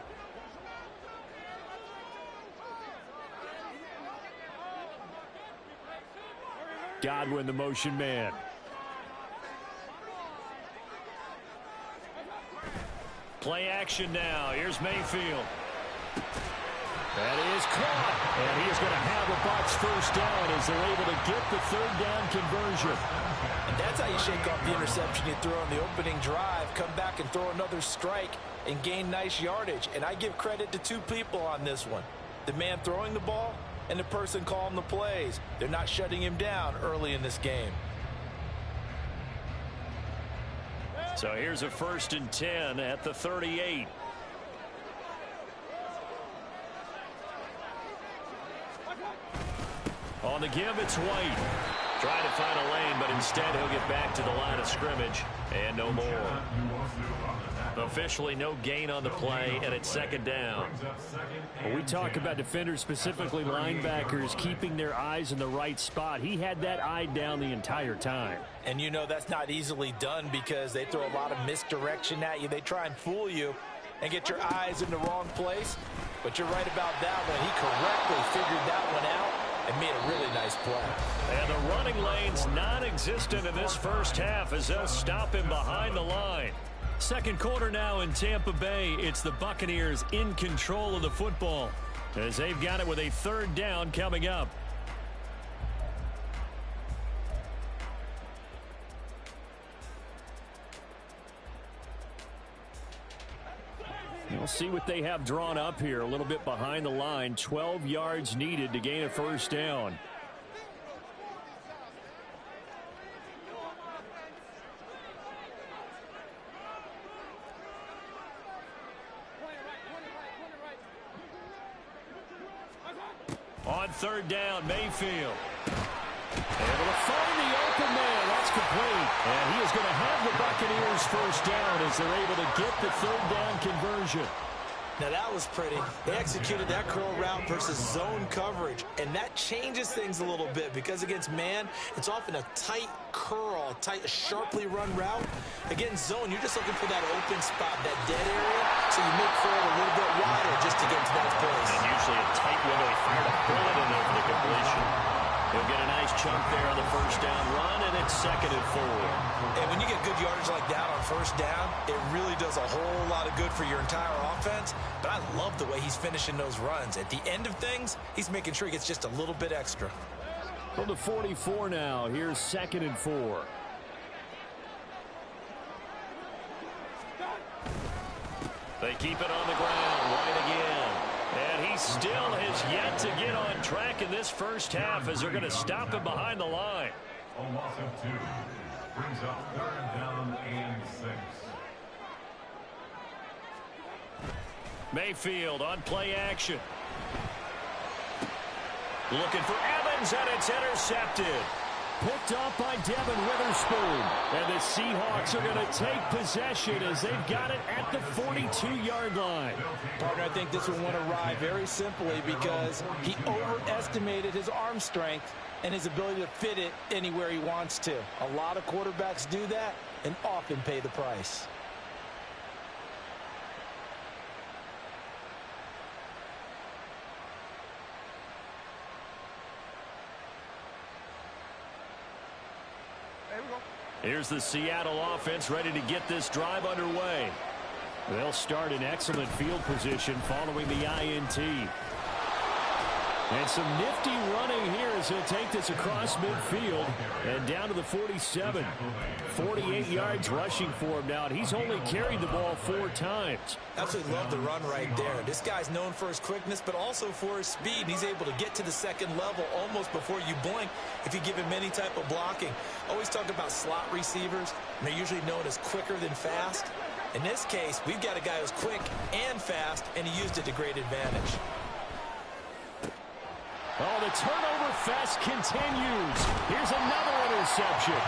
Godwin, the motion man. Play action now. Here's Mayfield. That is caught. And he is going to have a Bucs first down as they're able to get the 3rd down conversion. And that's how you shake off the interception you throw on the opening drive, come back and throw another strike and gain nice yardage. And I give credit to 2 people on this one. The man throwing the ball and the person calling the plays. They're not shutting him down early in this game. So here's a 1st and 10 at the 38. On the give, it's White. Trying to find a lane, but instead he'll get back to the line of scrimmage. And no more. Officially no gain on the play, and it's 2nd down. When we talk about defenders, specifically linebackers, keeping their eyes in the right spot, he had that eye down the entire time. And you know that's not easily done because they throw a lot of misdirection at you. They try and fool you and get your eyes in the wrong place. But you're right about that one. He correctly figured that one out and made a really nice play. And the running lane's non-existent in this first half as they'll stop him behind the line. Second quarter now in Tampa Bay. It's the Buccaneers in control of the football as they've got it with a third down coming up. We'll see what they have drawn up here. A little bit behind the line. 12 yards needed to gain a first down. On third down, Mayfield. Able to find the open man. That's complete. And he is going to have the Buccaneers first down as they're able to get the third down conversion. Now that was pretty. They executed that curl route versus zone coverage, and that changes things a little bit because against man, it's often a tight curl, a sharply run route. Against zone, you're just looking for that open spot, that dead area, so you make for it a little bit wider just to get to that place. And usually a tight window. He fired a bullet in there for the completion. He'll get a nice chunk there on the first down run, and it's 2nd and 4. And when you get good yardage like that on first down, it really does a whole lot of good for your entire offense. But I love the way he's finishing those runs. At the end of things, he's making sure he gets just a little bit extra. From the 44 now, here's 2nd and 4. They keep it on the ground, right again. And he still has yet to get on track in this first half as they're going to stop him behind the line. A loss of 2 brings up 3rd down and 6. Mayfield on play action. Looking for Evans, and it's intercepted. Picked off by Devin Witherspoon. And the Seahawks are going to take possession as they've got it at the 42-yard line. Partner, I think this one went awry very simply because he overestimated his arm strength and his ability to fit it anywhere he wants to. A lot of quarterbacks do that and often pay the price. Here's the Seattle offense ready to get this drive underway. They'll start in excellent field position following the INT. And some nifty running here as he'll take this across midfield and down to the 47. 48 yards rushing for him now, and he's only carried the ball 4 times. Absolutely love the run right there. This guy's known for his quickness, but also for his speed. And he's able to get to the second level almost before you blink if you give him any type of blocking. Always talk about slot receivers, and they're usually known as quicker than fast. In this case, we've got a guy who's quick and fast, and he used it to great advantage. Oh, the turnover fest continues. Here's another interception.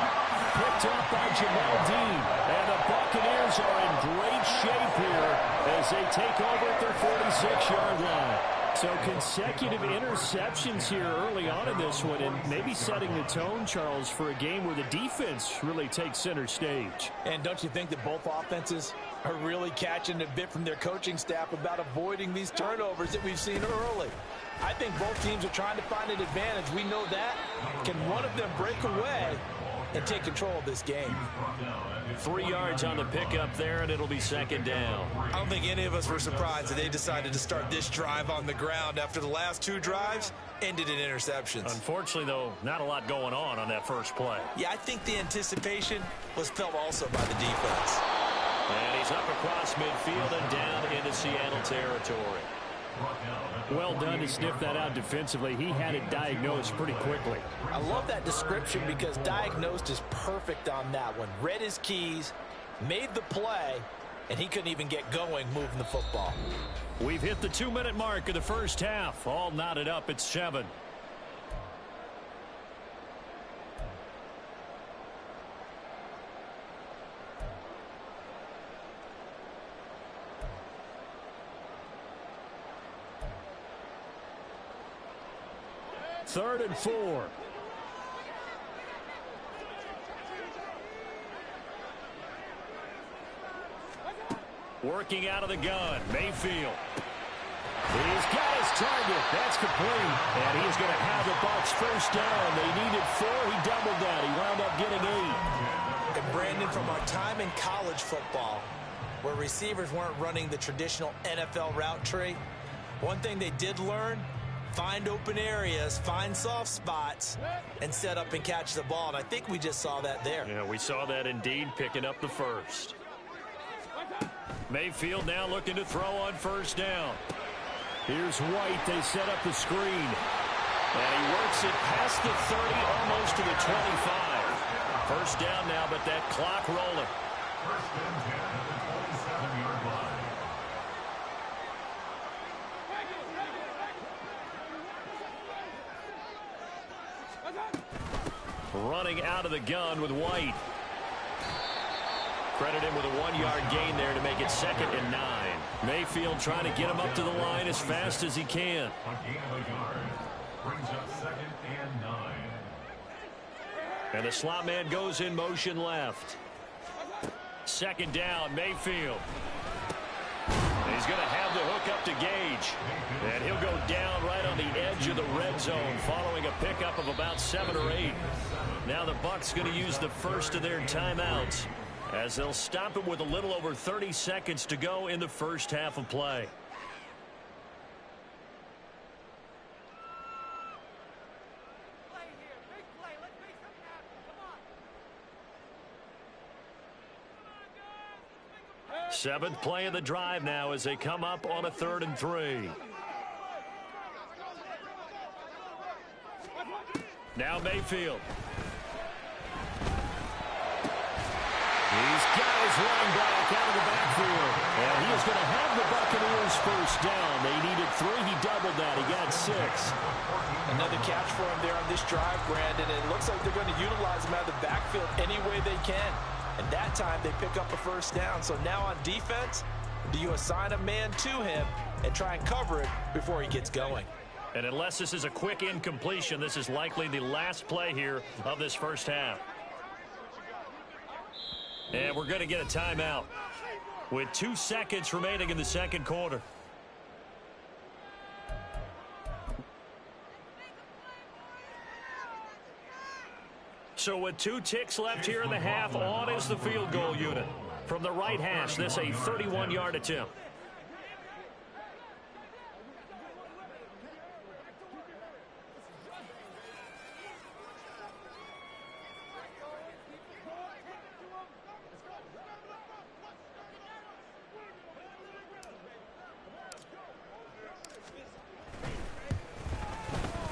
Picked up by Jamel Dean. And the Buccaneers are in great shape here as they take over at their 46-yard line. So consecutive interceptions here early on in this one, and maybe setting the tone, Charles, for a game where the defense really takes center stage. And don't you think that both offenses are really catching a bit from their coaching staff about avoiding these turnovers that we've seen early? I think both teams are trying to find an advantage. We know that. Can one of them break away and take control of this game? 3 yards on the pickup there, and it'll be 2nd down. I don't think any of us were surprised that they decided to start this drive on the ground after the last 2 drives ended in interceptions. Unfortunately, though, not a lot going on that first play. Yeah, I think the anticipation was felt also by the defense. And he's up across midfield and down into Seattle territory. Well done to sniff that out defensively. He had it diagnosed pretty quickly. I love that description because diagnosed is perfect on that one. Read his keys, made the play, and he couldn't even get going moving the football. We've hit the 2-minute mark of the first half. All knotted up at 7. Third and 4. Working out of the gun, Mayfield. He's got his target. That's complete. And he's going to have the Bucs first down. They needed 4. He doubled that. He wound up getting 8. And Brandon, from our time in college football, where receivers weren't running the traditional NFL route tree, one thing they did learn, find open areas, find soft spots, and set up and catch the ball. And I think we just saw that there. Yeah, we saw that indeed, picking up the first. Mayfield now looking to throw on first down. Here's White. They set up the screen. And he works it past the 30, almost to the 25. First down now, but that clock rolling. First and 10 at the 27-yard line. Running out of the gun with White. Credit him with a 1-yard gain there to make it 2nd and 9. Mayfield trying to get him up to the line as fast as he can. A gain of a yard brings up 2nd and 9. And the slot man goes in motion left. 2nd down, Mayfield. He's going to have the hook up to Gage. And he'll go down right on the edge of the red zone following a pickup of about 7 or 8. Now the Bucs going to use the first of their timeouts, as they'll stop him with a little over 30 seconds to go in the first half of play. Seventh play of the drive now as they come up on a 3rd and 3. Now Mayfield. He's got his running back out of the backfield. And he is going to have the Buccaneers first down. They needed 3. He doubled that. He got 6. Another catch for him there on this drive, Brandon. It looks like they're going to utilize him out of the backfield any way they can. And that time they pick up a first down. So now on defense, do you assign a man to him and try and cover it before he gets going? And unless this is a quick incompletion, this is likely the last play here of this first half. And we're going to get a timeout with 2 seconds remaining in the second quarter. So with 2 ticks left here in the half, on is the field goal unit. From the right hash, this a 31-yard attempt.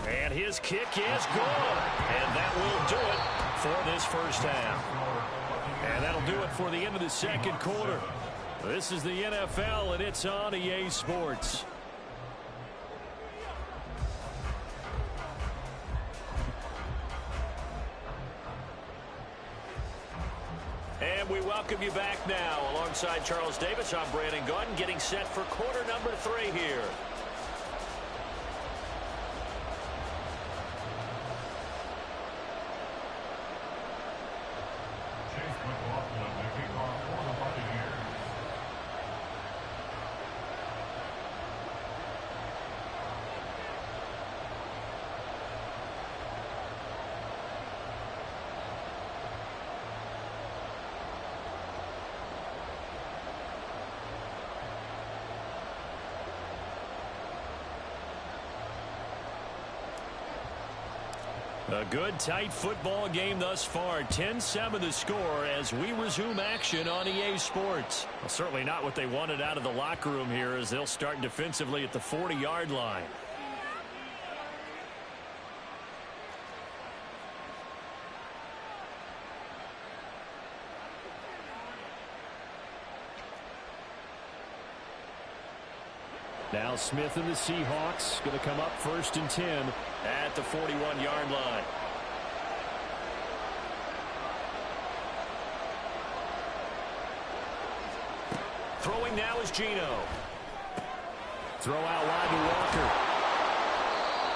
And his kick is good. And that will do it for this first half. And that'll do it for the end of the second quarter. This is the NFL, and it's on EA Sports. And we welcome you back now. Alongside Charles Davis, I'm Brandon Gunn, getting set for quarter number 3 here. A good, tight football game thus far. 10-7 the score as we resume action on EA Sports. Well, certainly not what they wanted out of the locker room here, as they'll start defensively at the 40-yard line. Now Smith and the Seahawks going to come up 1st and 10 at the 41-yard line. Throwing now is Geno. Throw out wide to Walker.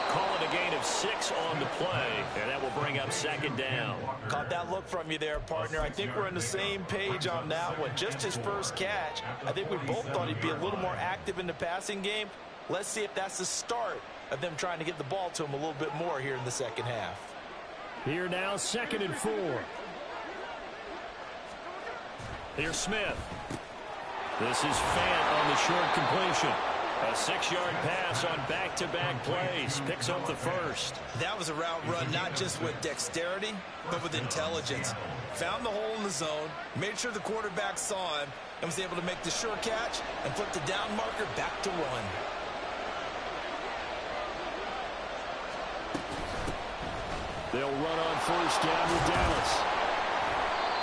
Call it a gain of 6 on the play, and that will bring up 2nd down. Caught that look from you there, partner. I think we're on the same page on that one. Just his first catch. I think we both thought he'd be a little more active in the passing game. Let's see if that's the start of them trying to get the ball to him a little bit more here in the second half. Here now, 2nd and 4. Here's Smith. This is Fant on the short completion. A 6-yard pass on back-to-back plays. Picks up the first. That was a route run not just with dexterity, but with intelligence. Found the hole in the zone, made sure the quarterback saw him, and was able to make the sure catch and flip the down marker back to run. They'll run on 1st down with Dallas.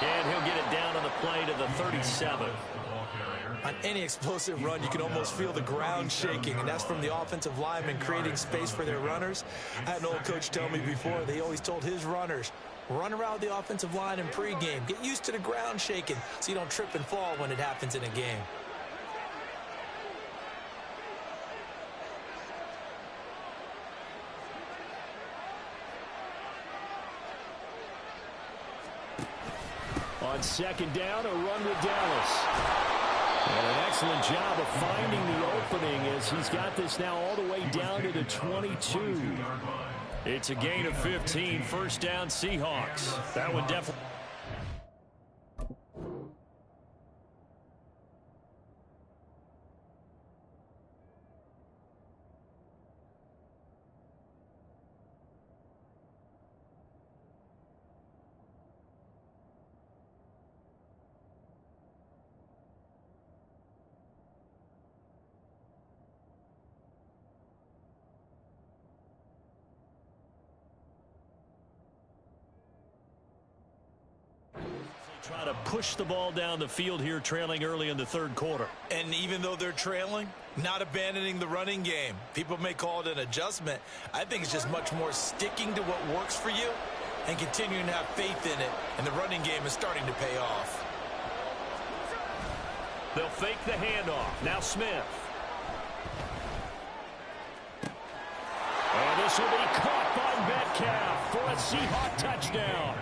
And he'll get it down on the play to the 37. On any explosive run, you can almost feel the ground shaking, and that's from the offensive linemen creating space for their runners. I had an old coach tell me before, they always told his runners, run around the offensive line in pregame. Get used to the ground shaking so you don't trip and fall when it happens in a game. On 2nd down, a run with Dallas. And an excellent job of finding the opening as he's got this now all the way down to the 22. It's a gain of 15, 1st down Seahawks. That one definitely. Try to push the ball down the field here, trailing early in the 3rd quarter. And even though they're trailing, not abandoning the running game. People may call it an adjustment. I think it's just much more sticking to what works for you and continuing to have faith in it. And the running game is starting to pay off. They'll fake the handoff. Now Smith. And this will be caught by Metcalf for a Seahawk touchdown.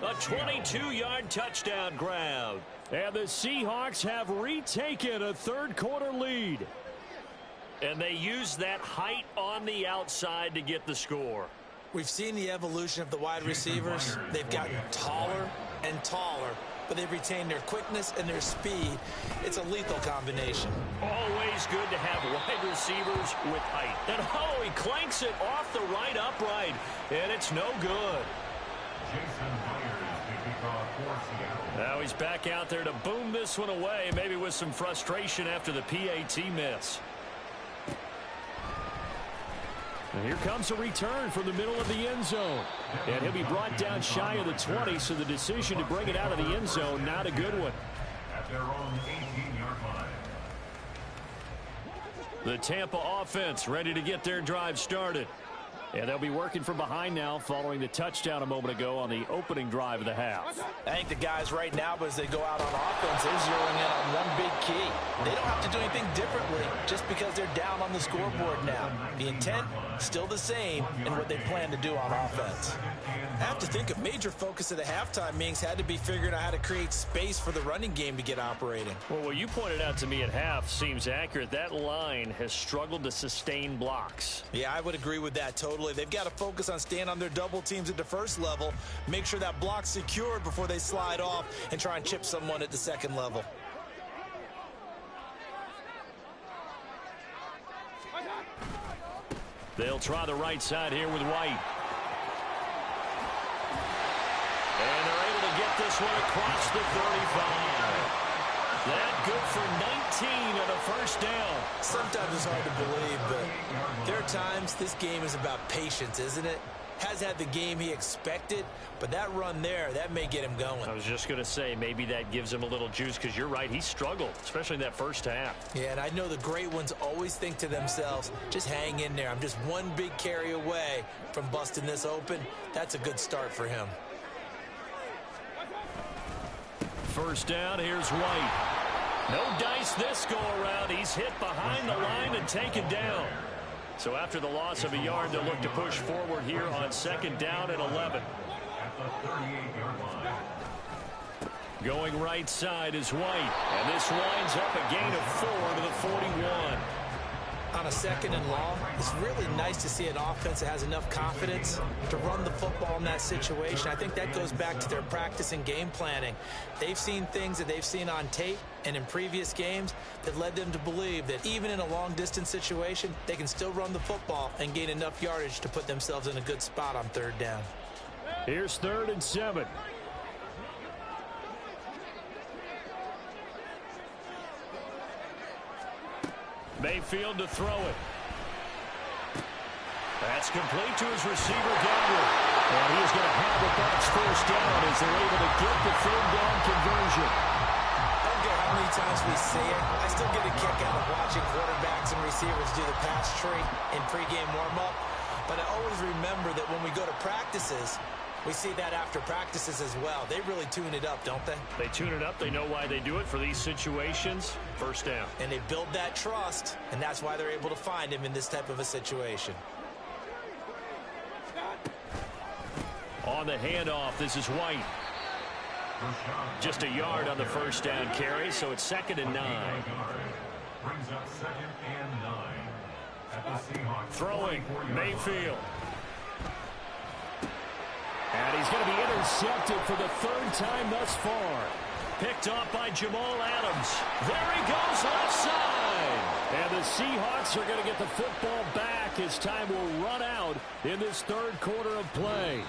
A 22-yard touchdown grab. And the Seahawks have retaken a 3rd quarter lead. And they use that height on the outside to get the score. We've seen the evolution of the wide receivers. They've gotten taller and taller, but they've retained their quickness and their speed. It's a lethal combination. Always good to have wide receivers with height. And oh, he clanks it off the right upright, and it's no good. Now he's back out there to boom this one away, maybe with some frustration after the PAT miss. And here comes a return from the middle of the end zone. And he'll be brought down shy of the 20, so the decision to bring it out of the end zone, not a good one. At their own 18-yard line. The Tampa offense ready to get their drive started. And they'll be working from behind now following the touchdown a moment ago on the opening drive of the half. I think the guys right now, but as they go out on offense, they're zeroing in on one big key. They don't have to do anything differently just because they're down on the scoreboard now. The intent, still the same in what they plan to do on offense. I have to think a major focus of the halftime meetings had to be figuring out how to create space for the running game to get operating. Well, what you pointed out to me at half seems accurate. That line has struggled to sustain blocks. Yeah, I would agree with that totally. They've got to focus on staying on their double teams at the first level, make sure that block's secured before they slide off and try and chip someone at the second level. They'll try the right side here with White. And they're able to get this one across the 35. That good for 19 and a first down. Sometimes it's hard to believe, but there are times this game is about patience, isn't it? Has had the game he expected, but that run there, that may get him going. I was just going to say, maybe that gives him a little juice, because you're right, he struggled, especially in that first half. Yeah, and I know the great ones always think to themselves, just hang in there. I'm just one big carry away from busting this open. That's a good start for him. First down, here's White. No dice this go-around. He's hit behind the line and taken down. So after the loss of a yard, they'll look to push forward here on 2nd down and 11. At the 38-yard line. Going right side is White. And this winds up a gain of 4 to the 41. 2nd and long, it's really nice to see an offense that has enough confidence to run the football in that situation. I think that goes back to their practice and game planning. They've seen things that they've seen on tape and in previous games that led them to believe that even in a long-distance situation, they can still run the football and gain enough yardage to put themselves in a good spot on 3rd down. Here's 3rd and 7. Mayfield to throw it. That's complete to his receiver, Gabriel. And he's going to have it. That's 1st down as they're able to get the 3rd down conversion. I don't care how many times we see it. I still get a kick out of watching quarterbacks and receivers do the pass tree in pregame warm-up. But I always remember that when we go to practices, we see that after practices as well. They really tune it up, don't they? They tune it up. They know why they do it for these situations. 1st down. And they build that trust, and that's why they're able to find him in this type of a situation. On the handoff, this is White. Just a yard on the 1st down carry, so it's 2nd and 9. Brings up 2nd and 9. At the Seahawks. Throwing, Mayfield. And he's going to be intercepted for the 3rd time thus far. Picked off by Jamal Adams. There he goes left side. And the Seahawks are going to get the football back as time will run out in this 3rd quarter of play.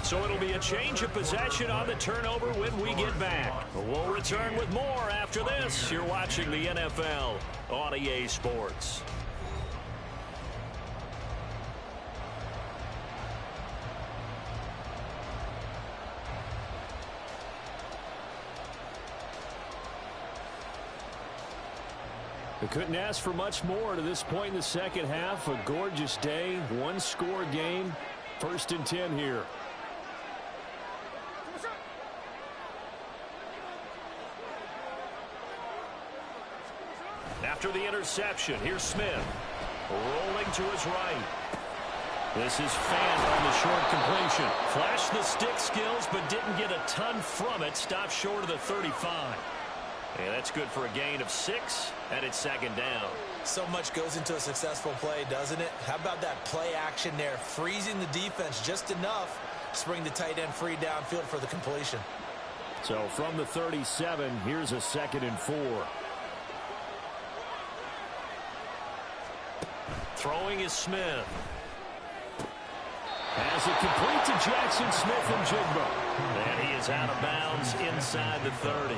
So it'll be a change of possession on the turnover when we get back. We'll return with more after this. You're watching the NFL on EA Sports. We couldn't ask for much more to this point in the 2nd half. A gorgeous day, 1-score game. 1st and 10 here. After the interception, here's Smith. Rolling to his right. This is Fant on the short completion. Flashed the stick skills, but didn't get a ton from it. Stopped short of the 35. And that's good for a gain of 6, and it's 2nd down. So much goes into a successful play, doesn't it? How about that play action there, freezing the defense just enough to bring the tight end free downfield for the completion. So from the 37, here's a 2nd and 4. Throwing is Smith. Has it complete to Jackson Smith-Njigba. And he is out of bounds inside the 30.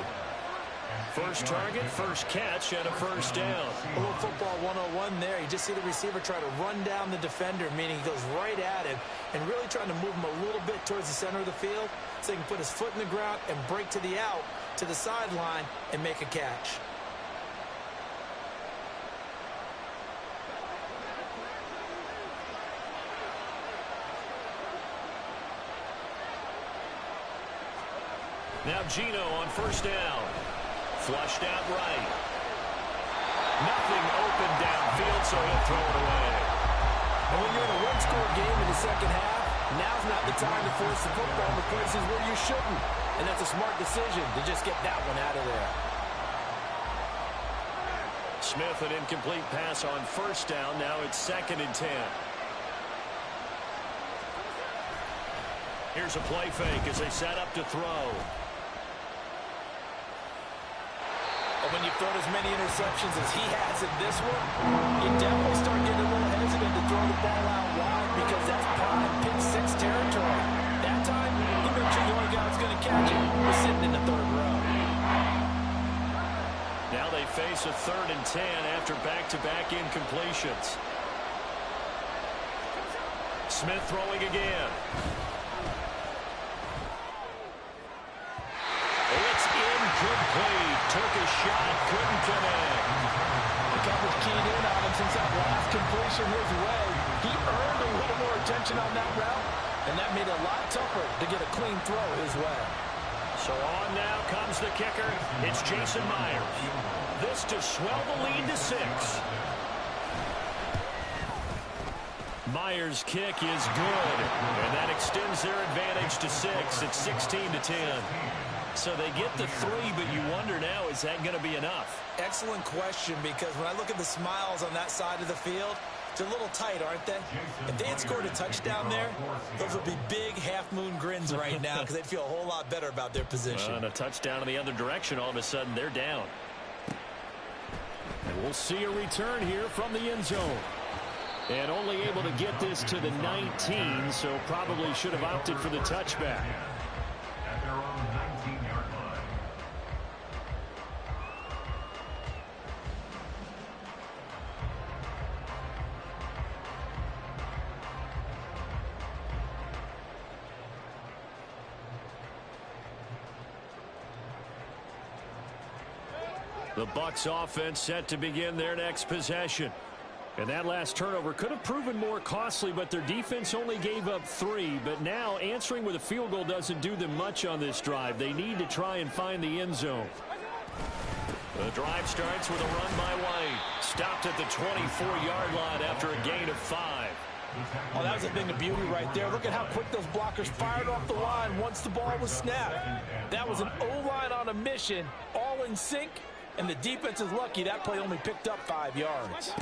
First target, first catch, and a 1st down. A little football 101 there. You just see the receiver try to run down the defender, meaning he goes right at him and really trying to move him a little bit towards the center of the field so he can put his foot in the ground and break to the out, to the sideline, and make a catch. Now Geno on 1st down. Flushed out right. Nothing open downfield, so he'll throw it away. And when you're in a 1-score game in the 2nd half, now's not the time to force the football in the places where you shouldn't. And that's a smart decision to just get that one out of there. Smith, an incomplete pass on 1st down. Now it's 2nd and 10. Here's a play fake as they set up to throw. When you've thrown as many interceptions as he has in this one, you definitely start getting a little hesitant to throw the ball out wide because that's prime pick-6 territory. That time, you make sure the only guy that's going to catch it was sitting in the 3rd row. Now they face a 3rd and 10 after back-to-back incompletions. Smith throwing again. Incomplete. Took a shot, couldn't connect. The coverage keyed in on him since that last completion his way. He earned a little more attention on that route, and that made it a lot tougher to get a clean throw his way. So on now comes the kicker. It's Jason Myers. This to swell the lead to 6. Myers' kick is good, and that extends their advantage to 6. It's 16 to 10. So they get the 3, but you wonder now, is that going to be enough? Excellent question, because when I look at the smiles on that side of the field, they're a little tight, aren't they? If they had scored a touchdown there, those would be big half-moon grins right now because they'd feel a whole lot better about their position. And a touchdown in the other direction, all of a sudden they're down. And we'll see a return here from the end zone. And only able to get this to the 19, so probably should have opted for the touchback. At their own 19-yard line. The Bucs offense set to begin their next possession. And that last turnover could have proven more costly, but their defense only gave up 3. But now answering with a field goal doesn't do them much on this drive. They need to try and find the end zone. The drive starts with a run by White. Stopped at the 24-yard line after a gain of 5. Oh, that was a thing of beauty right there. Look at how quick those blockers fired off the line once the ball was snapped. That was an O-line on a mission, all in sync, and the defense is lucky that play only picked up 5 yards.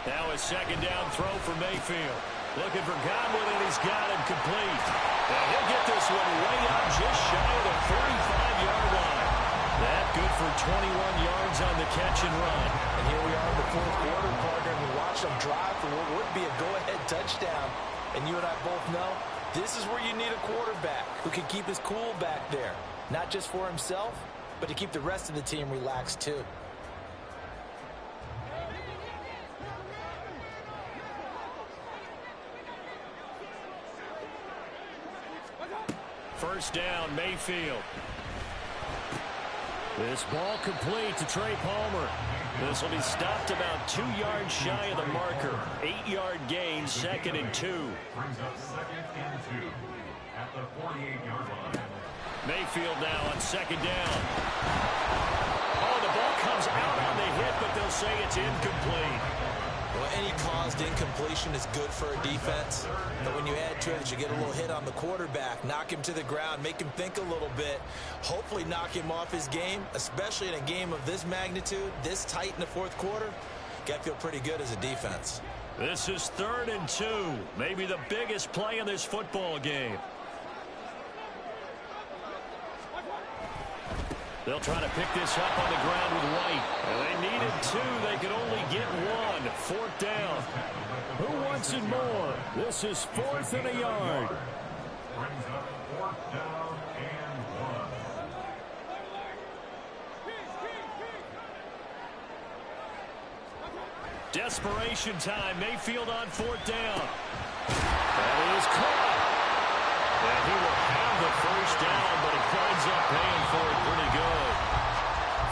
Now a second down throw for Mayfield. Looking for Godwin, and he's got him complete. And he'll get this one way out just shy of the 45-yard line. That good for 21 yards on the catch and run. And here we are in the fourth quarter, partner, and we watch them drive for what would be a go-ahead touchdown. And you and I both know this is where you need a quarterback who can keep his cool back there. Not just for himself, but to keep the rest of the team relaxed too. First down, Mayfield. This ball complete to Trey Palmer. This will be stopped about 2 yards shy of the marker. 8-yard gain, 2nd and 2. Brings up 2nd and 2 at the 48-yard line. Mayfield now on 2nd down. Oh, the ball comes out on the hit, but they'll say it's incomplete. Well, any caused incompletion is good for a defense, but when you add to it that you get a little hit on the quarterback, knock him to the ground, make him think a little bit, hopefully knock him off his game, especially in a game of this magnitude, this tight in the fourth quarter, got to feel pretty good as a defense. This is 3rd and 2, maybe the biggest play in this football game. They'll try to pick this up on the ground with White. And they needed 2. They could only get 1. 4th down. Who wants it more? This is 4th and a yard. Brings up 4th down and 1. Desperation time. Mayfield on 4th down. That is caught. And he will have the first down, but he winds up paying for it pretty good.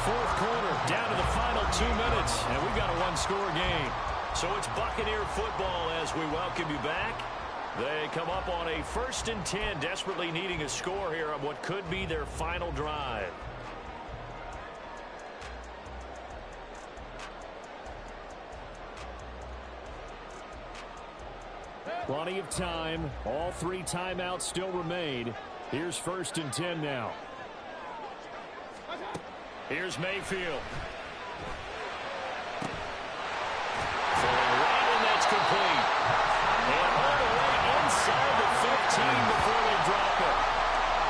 Fourth quarter, down to the final 2 minutes, and we've got a one-score game. So it's Buccaneer football as we welcome you back. They come up on a 1st and 10, desperately needing a score here on what could be their final drive. Plenty of time. All 3 timeouts still remain. Here's 1st and 10 now. Here's Mayfield. Throwing right, and that's complete. And all the way inside the 15 before they drop it.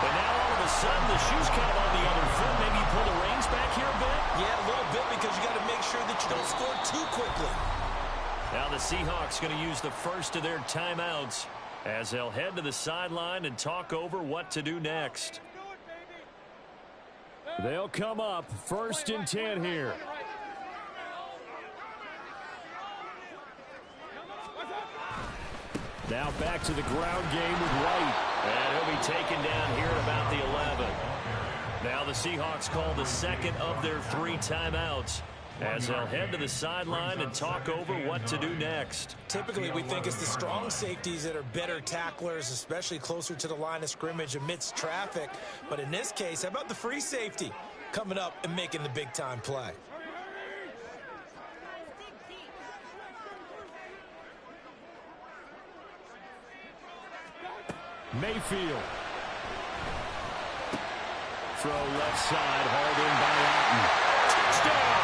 But now all of a sudden the shoe's kind of on the other foot. Maybe you pull the reins back here a bit? Yeah, a little bit, because you got to make sure that you don't score too quickly. Now the Seahawks going to use the first of their timeouts as they'll head to the sideline and talk over what to do next. They'll come up 1st and 10 here. Now back to the ground game with White. And he'll be taken down here at about the 11. Now the Seahawks call the 2nd of their 3 timeouts as they'll head to the sideline and talk over what to do next. Typically, we think it's the strong safeties that are better tacklers, especially closer to the line of scrimmage amidst traffic. But in this case, how about the free safety coming up and making the big-time play? Mayfield. Throw left side, hauled in by Alton. Touchdown!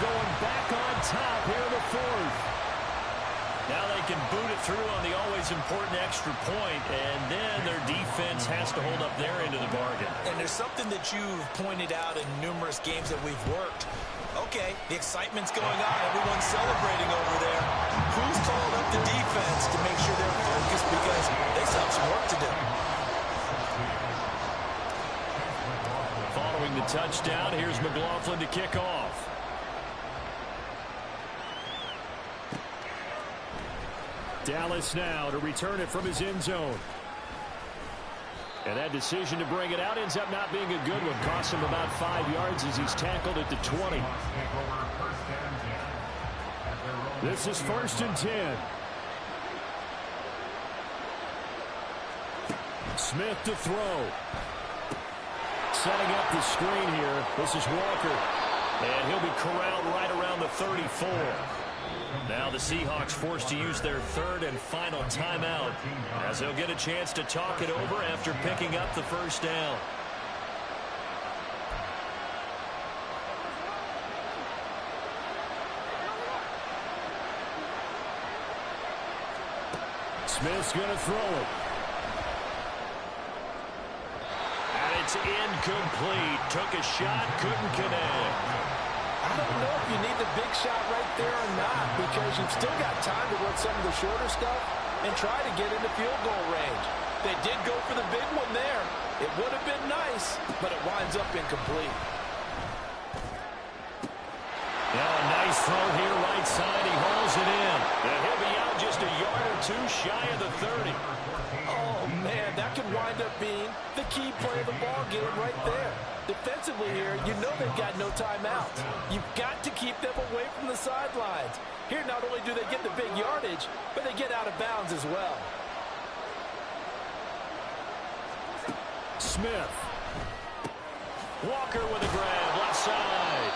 going back on top here in the fourth. Now they can boot it through on the always important extra point, and then their defense has to hold up their end of the bargain. And there's something that you've pointed out in numerous games that we've worked. Okay, the excitement's going on. Everyone's celebrating over there. Who's called up the defense to make sure they're focused because they still have some work to do? Following the touchdown, here's McLaughlin to kick off. Dallas now to return it from his end zone. And that decision to bring it out ends up not being a good one. Costs him about 5 yards as he's tackled at the 20. This is 1st and 10. Smith to throw. Setting up the screen here. This is Walker. And he'll be corralled right around the 34. Now the Seahawks forced to use their 3rd and final timeout as they'll get a chance to talk it over after picking up the first down. Smith's going to throw it. And it's incomplete. Took a shot, couldn't connect. I don't know if you need the big shot right there or not because you've still got time to work some of the shorter stuff and try to get into field goal range. They did go for the big one there. It would have been nice, but it winds up incomplete. Now a nice throw here right side. He hauls it in. And he'll be out just a yard or two shy of the 30. Oh, man, that could wind up being the key play of the ball game right there. Defensively here, you know they've got no timeouts. You've got to keep them away from the sidelines. Here, not only do they get the big yardage, but they get out of bounds as well. Smith. Walker with a grab, left side.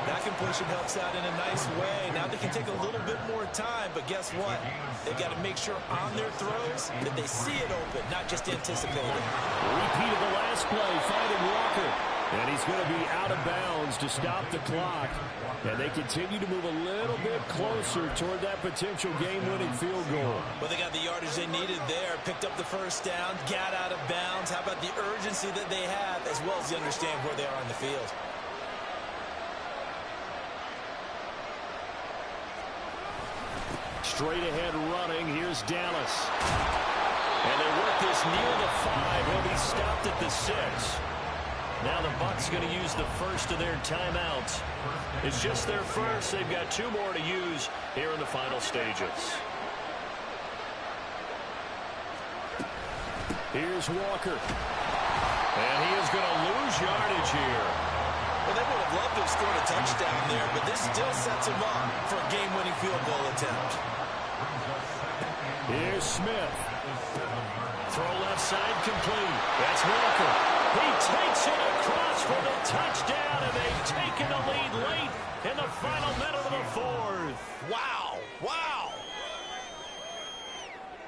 That completion helps out in a nice way. Now they can take a little bit more time, but guess what? They've got to make sure on their throws that they see it open, not just anticipate it. Repeat of the last play, finding Walker. And he's going to be out of bounds to stop the clock. And they continue to move a little bit closer toward that potential game-winning field goal. Well, they got the yardage they needed there, picked up the first down, got out of bounds. How about the urgency that they have, as well as they understand where they are on the field? Straight ahead running, here's Dallas. And they work this near the 5. He'll be stopped at the 6. Now the Bucs going to use the first of their timeouts. It's just their first. They've got 2 more to use here in the final stages. Here's Walker. And he is going to lose yardage here. Well, they would have loved to have scored a touchdown there, but this still sets them up for a game-winning field goal attempt. Here's Smith. Throw left side complete. That's Walker. He takes it across for the touchdown, and they've taken a lead late in the final minute of the 4th. Wow. Wow.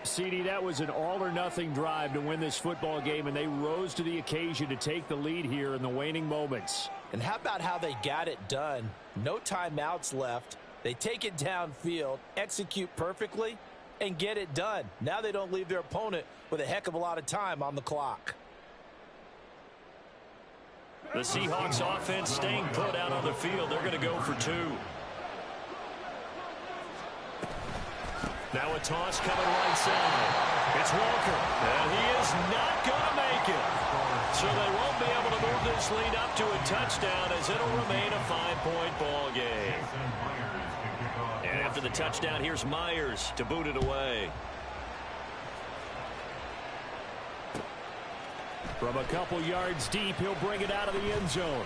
CD, that was an all-or-nothing drive to win this football game, and they rose to the occasion to take the lead here in the waning moments. And how about how they got it done? No timeouts left. They take it downfield, execute perfectly, and get it done. Now they don't leave their opponent with a heck of a lot of time on the clock. The Seahawks offense staying put out on the field. They're going to go for 2. Now a toss coming right side. It's Walker, and he is not going to make it. So they won't be able to move this lead up to a touchdown as it'll remain a 5-point ball game. And after the touchdown, here's Myers to boot it away. From a couple yards deep, he'll bring it out of the end zone.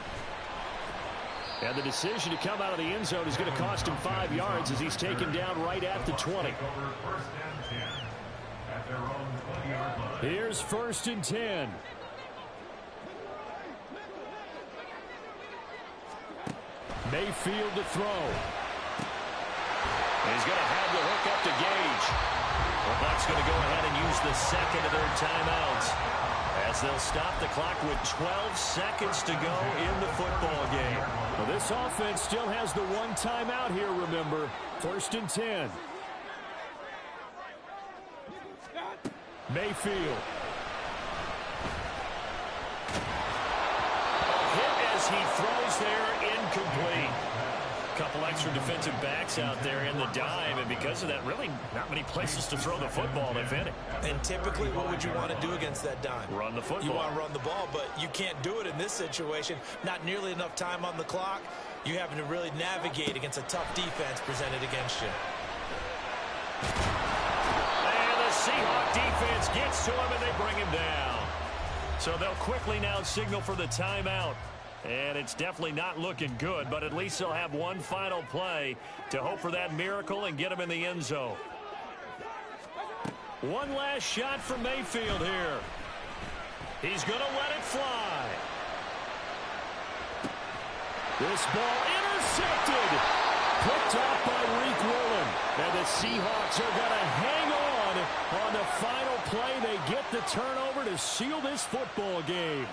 And the decision to come out of the end zone is going to cost him 5 yards as he's taken down right at the 20. Here's 1st and 10. Mayfield to throw. He's going to have the hook up to Gage. The Bucs going to go ahead and use the second of their timeouts as as they'll stop the clock with 12 seconds to go in the football game. Well, this offense still has the one timeout here, remember. 1st and 10. Mayfield. Hit as he throws there, incomplete. Couple extra defensive backs out there in the dime, and because of that, really not many places to throw the football, if any. And typically, what would you want to do against that dime? Run the football. You want to run the ball, but you can't do it in this situation. Not nearly enough time on the clock. You having to really navigate against a tough defense presented against you. And the Seahawk defense gets to him, and they bring him down. So they'll quickly now signal for the timeout. And it's definitely not looking good, but at least they'll have one final play to hope for that miracle and get him in the end zone. One last shot for Mayfield here. He's going to let it fly. This ball intercepted. Picked off by Reek Woolen. And the Seahawks are going to hang on the final play. They get the turnover to seal this football game.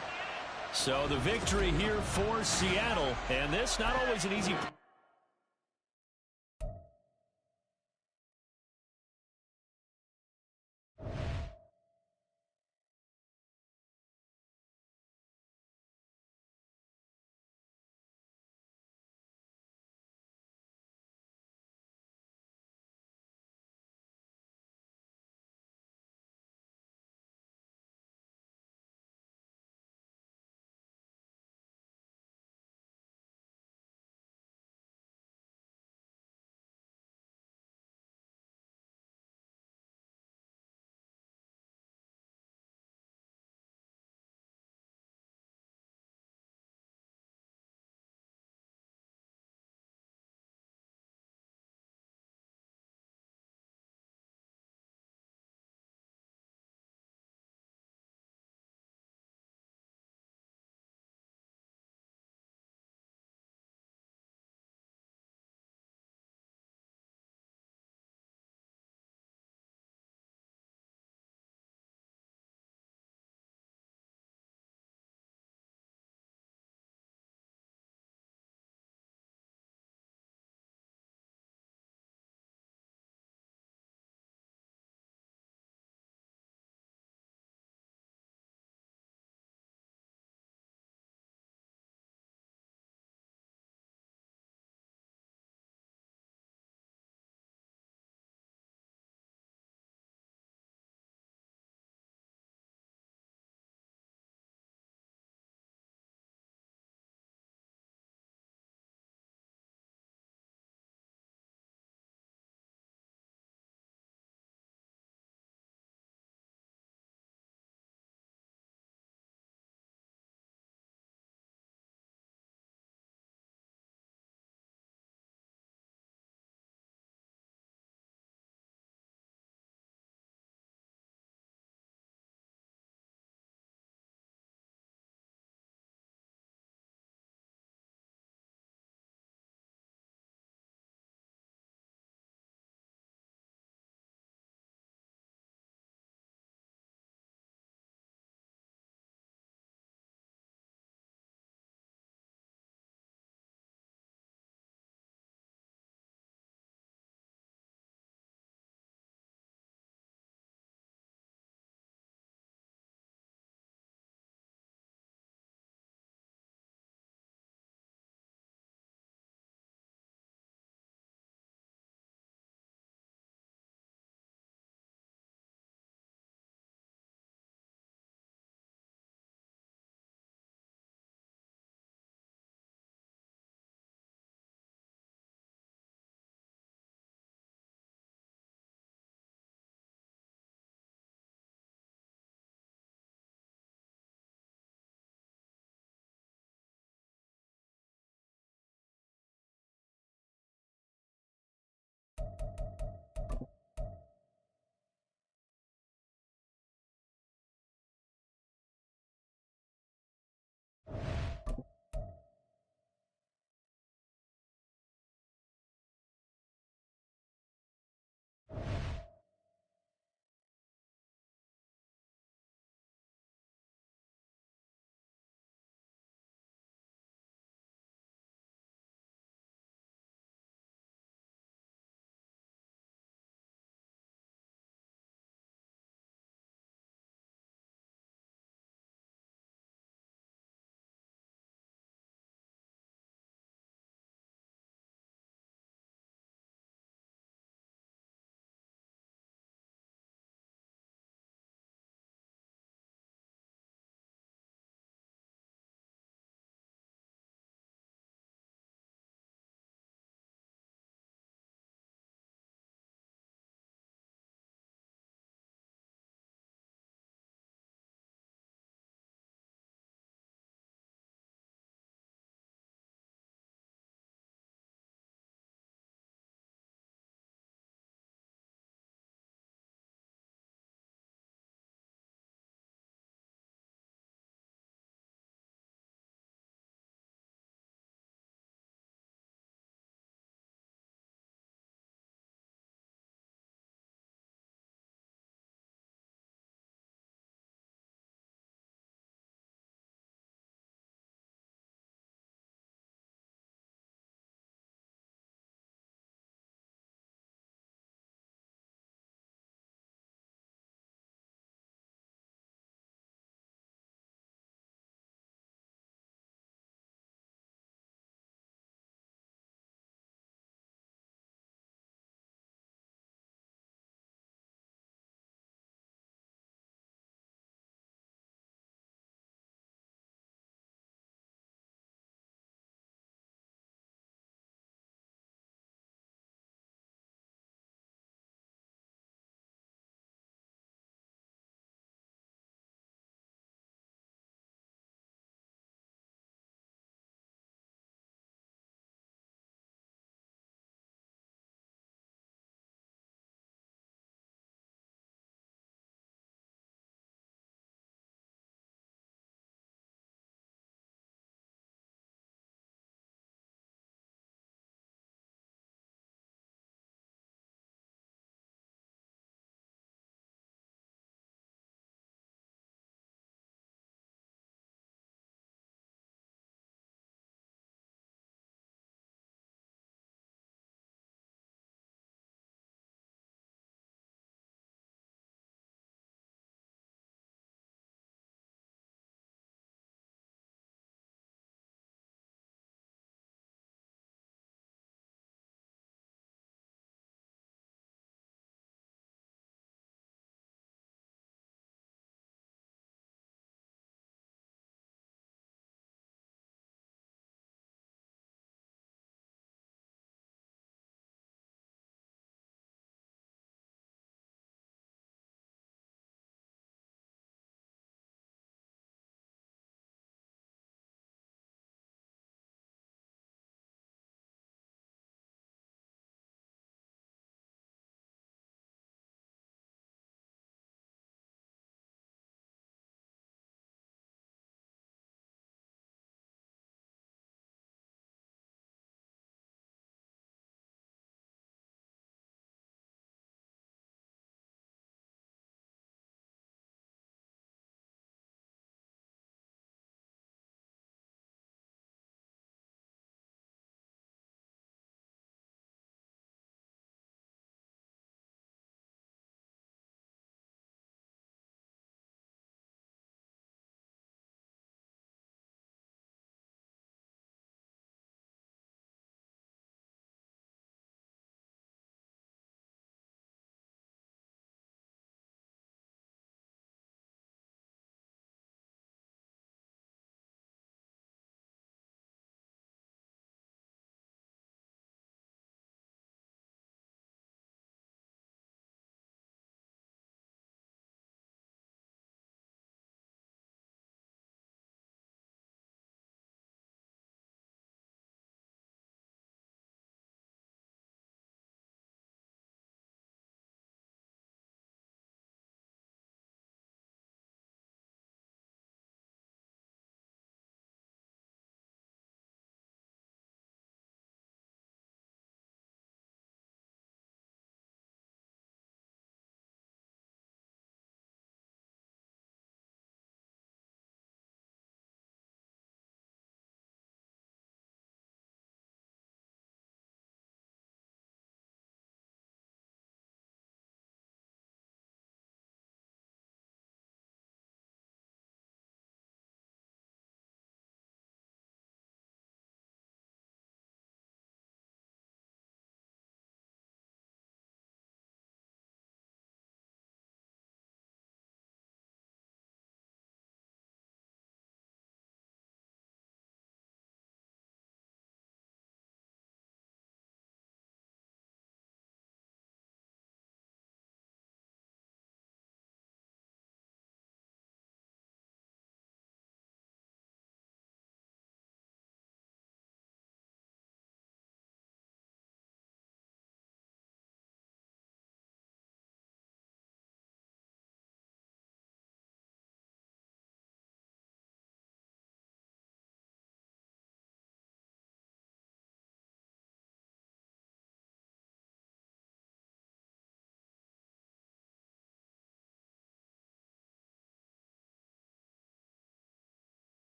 So the victory here for Seattle. And this not always an easy